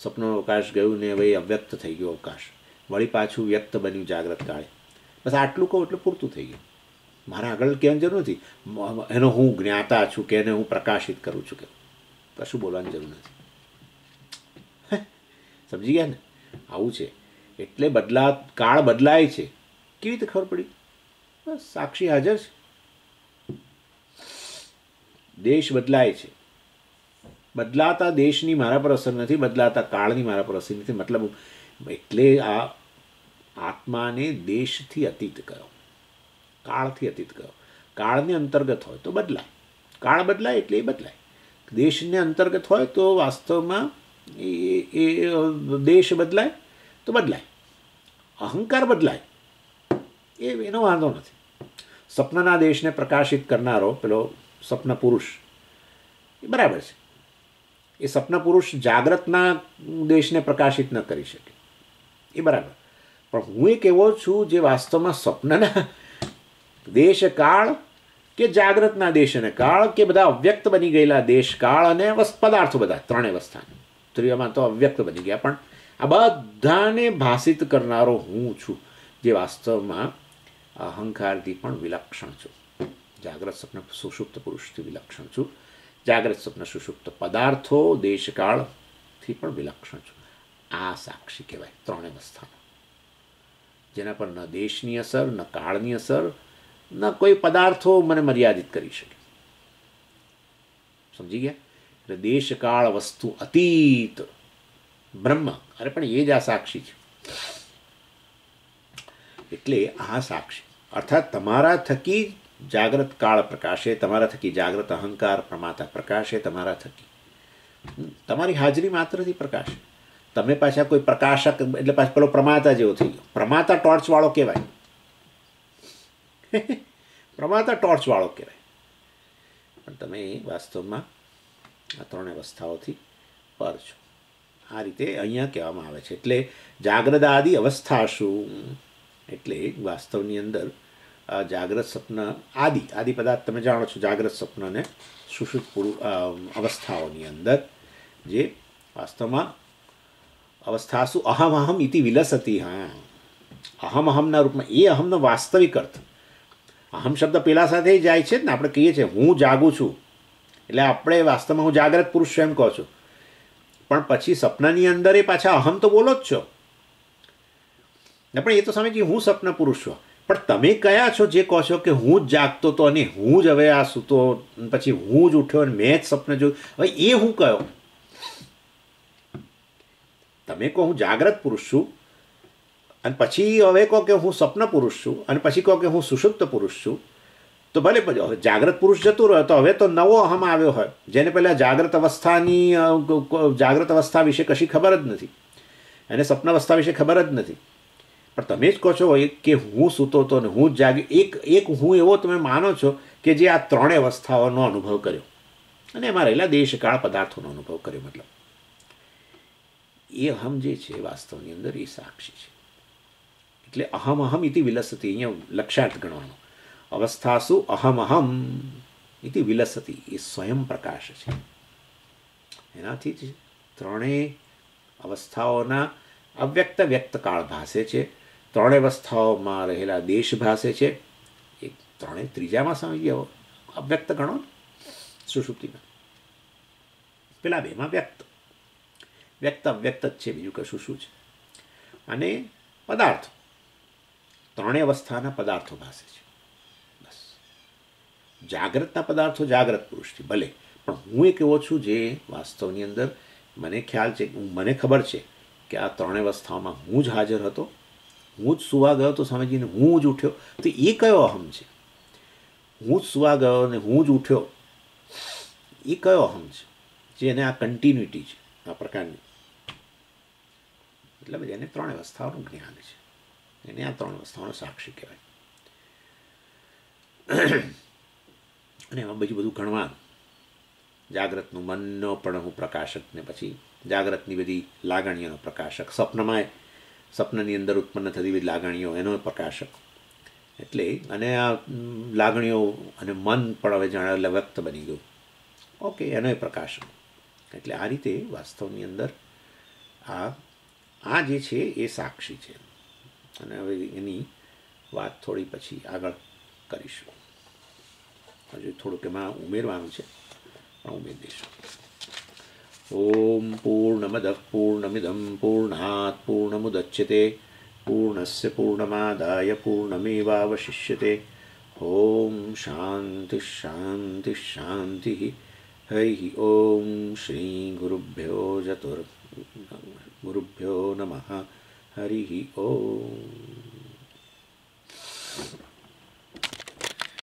સ્વપ્નનો અવકાશ ગયું ને હવે અવ્યક્ત થઈ ગયો અવકાશ, વળી પાછું વ્યક્ત બન્યું જાગ્રત કાળે. બસ આટલું કહું એટલે પૂરતું થઈ ગયું. મારે આગળ કહેવાની જરૂર નથી એનો હું જ્ઞાતા છું કે એને હું પ્રકાશિત કરું છું કે કશું બોલવાની જરૂર નથી. સમજી ગયા ને? આવું છે. એટલે કાળ બદલાય છે. કેવી રીતે ખબર પડી? બસ સાક્ષી હાજર છે. દેશ બદલાય છે. બદલાતા દેશની મારા પર અસર નથી, બદલાતા કાળની મારા પર અસર નથી. મતલબ એટલે આ આત્માને દેશથી અતીત કરો, કાળથી અતીત કરો. કાળને અંતર્ગત હોય તો બદલાય, કાળ બદલાય એટલે એ બદલાય. દેશને અંતર્ગત હોય તો વાસ્તવમાં એ દેશ બદલાય તો બદલાય, અહંકાર બદલાય એનો વાંધો નથી. સ્વપ્નના દેશને પ્રકાશિત કરનારો પેલો સ્વપ્ન પુરુષ એ બરાબર છે. એ સ્વપ્ન પુરુષ જાગ્રતના દેશને પ્રકાશિત ન કરી શકે એ બરાબર. પણ હું એક એવો છું જે વાસ્તવમાં સ્વપ્નના દેશ કાળ કે જાગ્રતના દેશ અને કાળ કે બધા અવ્યક્ત બની ગયેલા દેશ કાળ અને પદાર્થો બધા ત્રણેય અવસ્થા ત્રિયમાં તો અવ્યક્ત બની ગયા, પણ આ બધાને ભાષિત કરનારો હું છું જે વાસ્તવમાં અહંકારથી પણ વિલક્ષણ છું. જાગ્રત સ્વપ્ન સુષુપ્ત પુરુષથી વિલક્ષણ છું. જાગ્રત સ્વપ્ન સુષુપ્ત પદાર્થો દેશકાળથી પણ વિલક્ષણ છું. આ સાક્ષી કહેવાય ત્રણેય અવસ્થાનો, જેના પર ન દેશની અસર, ન કાળની અસર, ન કોઈ પદાર્થો મને મર્યાદિત કરી શકે. સમજી ગયા? એટલે દેશકાળ વસ્તુ અતીત બ્રહ્મ, અરે પણ એ જ આ સાક્ષી છે. એટલે આ સાક્ષી અર્થાત તમારા થકી જાગ્રત કાળ પ્રકાશે, તમારા થકી જાગ્રત અહંકાર પ્રમાતા પ્રકાશે, તમારા થકી તમારી હાજરી માત્રથી પ્રકાશે. તમે પાછા કોઈ પ્રકાશક એટલે પાછા પેલો પ્રમાતા જેવો થઈ ગયો. પ્રમાતા ટોર્ચવાળો કહેવાય, પ્રમાતા ટોર્ચવાળો કહેવાય. પણ તમે વાસ્તવમાં આ ત્રણ અવસ્થાઓથી પર છો. આ રીતે અહીંયા કહેવામાં આવે છે. એટલે જાગ્રત આદિ અવસ્થા શું? એટલે વાસ્તવની અંદર જાગ્રત સ્વપ્ન આદિ પદાર્થ તમે જાણો છો. જાગ્રત સ્વપ્ન અને સુષુપ્ત અવસ્થાઓની અંદર જે વાસ્તવમાં અવસ્થા શું અહમ ઇતિ વિલસતી. હા, અહમના રૂપમાં એ અહમનો વાસ્તવિક અર્થ. અહમ શબ્દ પેલા સાથે જાય છે જ ને. આપણે કહીએ છીએ હું જાગું છું, એટલે આપણે વાસ્તવમાં હું જાગ્રત પુરુષ છું એમ કહો છો, પણ પછી સપનાની અંદર એ પાછા અહમ તો બોલો જ છો. પણ એ તો સમજીએ હું સ્વપ્ન પુરુષ છું, પણ તમે કયા છો જે કહો છો કે હું જ જાગતો હતો અને હું જ હવે આ સૂતો, પછી હું જ ઉઠ્યો અને મેં જ સ્વપ્ન જોયું? હવે એ હું કયો? તમે કહો હું જાગ્રત પુરુષ છું અને પછી હવે કહો કે હું સ્વપ્ન પુરુષ છું અને પછી કહો કે હું સુષુપ્ત પુરુષ છું, તો ભલે હવે જાગ્રત પુરુષ જતું રહ્યો તો હવે તો નવો અહમ આવ્યો હોય, જેને પહેલાં જાગ્રત અવસ્થા વિશે કશી ખબર જ નથી, એને સ્વપ્ન અવસ્થા વિશે ખબર જ નથી. પણ તમે જ કહો છો કે હું સૂતો હતો ને હું જ જાગ્યો, એક હું એવો તમે માનો છો કે જે આ ત્રણેય અવસ્થાઓનો અનુભવ કર્યો અને એમાં રહેલા દેશકાળ પદાર્થોનો અનુભવ કર્યો. મતલબ એ અહમ જે છે વાસ્તવની અંદર એ સાક્ષી છે. એટલે અહમ અહમ ઇતિ વિલસતી, અહીંયા લક્ષાર્થ ગણવાનો. અવસ્થાસુ અહમ અહમ ઇતિ વિલસતી, એ સ્વયં પ્રકાશ છે. એનાથી જ ત્રણેય અવસ્થાઓના અવ્યક્ત વ્યક્ત કાળ ભાસે છે. ત્રણેય અવસ્થાઓમાં રહેલા દેશ ભાસે છે. એ ત્રણેય ત્રીજામાં સમજી ગયો અવ્યક્ત ગણો સુષુપ્તિમાં. પેલા બેમાં વ્યક્ત વ્યક્ત અવ્યક્ત જ છે, બીજું કશું શું છે. અને પદાર્થો, ત્રણેય અવસ્થાના પદાર્થો ભાસે છે. બસ જાગ્રતના પદાર્થો જાગ્રત પુરુષથી ભલે, પણ હું એક એવો છું જે વાસ્તવની અંદર મને ખ્યાલ છે, મને ખબર છે કે આ ત્રણેય અવસ્થાઓમાં હું જ હાજર હતો. હું જ સુવા ગયો તો સમજીને હું જ ઉઠ્યો, તો એ કયો અહમ છે? હું જ સુવા ગયો અને હું જ ઉઠ્યો, એ કયો અહમ છે? જે એને આ કન્ટિન્યુટી છે આ પ્રકારની. એટલે એને ત્રણ અવસ્થાઓનું જ્ઞાન છે, એને આ ત્રણ અવસ્થાઓનો સાક્ષી કહેવાય. અને એમાં બધું ગણવાનું. જાગ્રતનું મનનો પણ હું પ્રકાશક, ને પછી જાગ્રતની બધી લાગણીઓનો પ્રકાશક, સ્વપ્નની અંદર ઉત્પન્ન થતી બધી લાગણીઓ એનો પ્રકાશક. એટલે અને આ લાગણીઓ અને મન પણ હવે જાણે વ્યક્ત બની ગયું, ઓકે, એનોય પ્રકાશક. એટલે આ રીતે વાસ્તવની અંદર આ જે છે એ સાક્ષી છે. અને હવે એની વાત થોડી પછી આગળ કરીશું. હજુ થોડુંક એમાં ઉમેરવાનું છે, પણ ઉમેરી દઈશું. ઓમ પૂર્ણમદ પૂર્ણમિદમ પૂર્ણાત પૂર્ણમુદચ્યતે પૂર્ણસ્ય પૂર્ણમાદાય પૂર્ણમેવાવશિષ્યતે. ઓમ શાંતિ શાંતિ શાંતિ. હરિ ઓમ શ્રી ગુરુભ્યો નમઃ. હરિ ઓમ.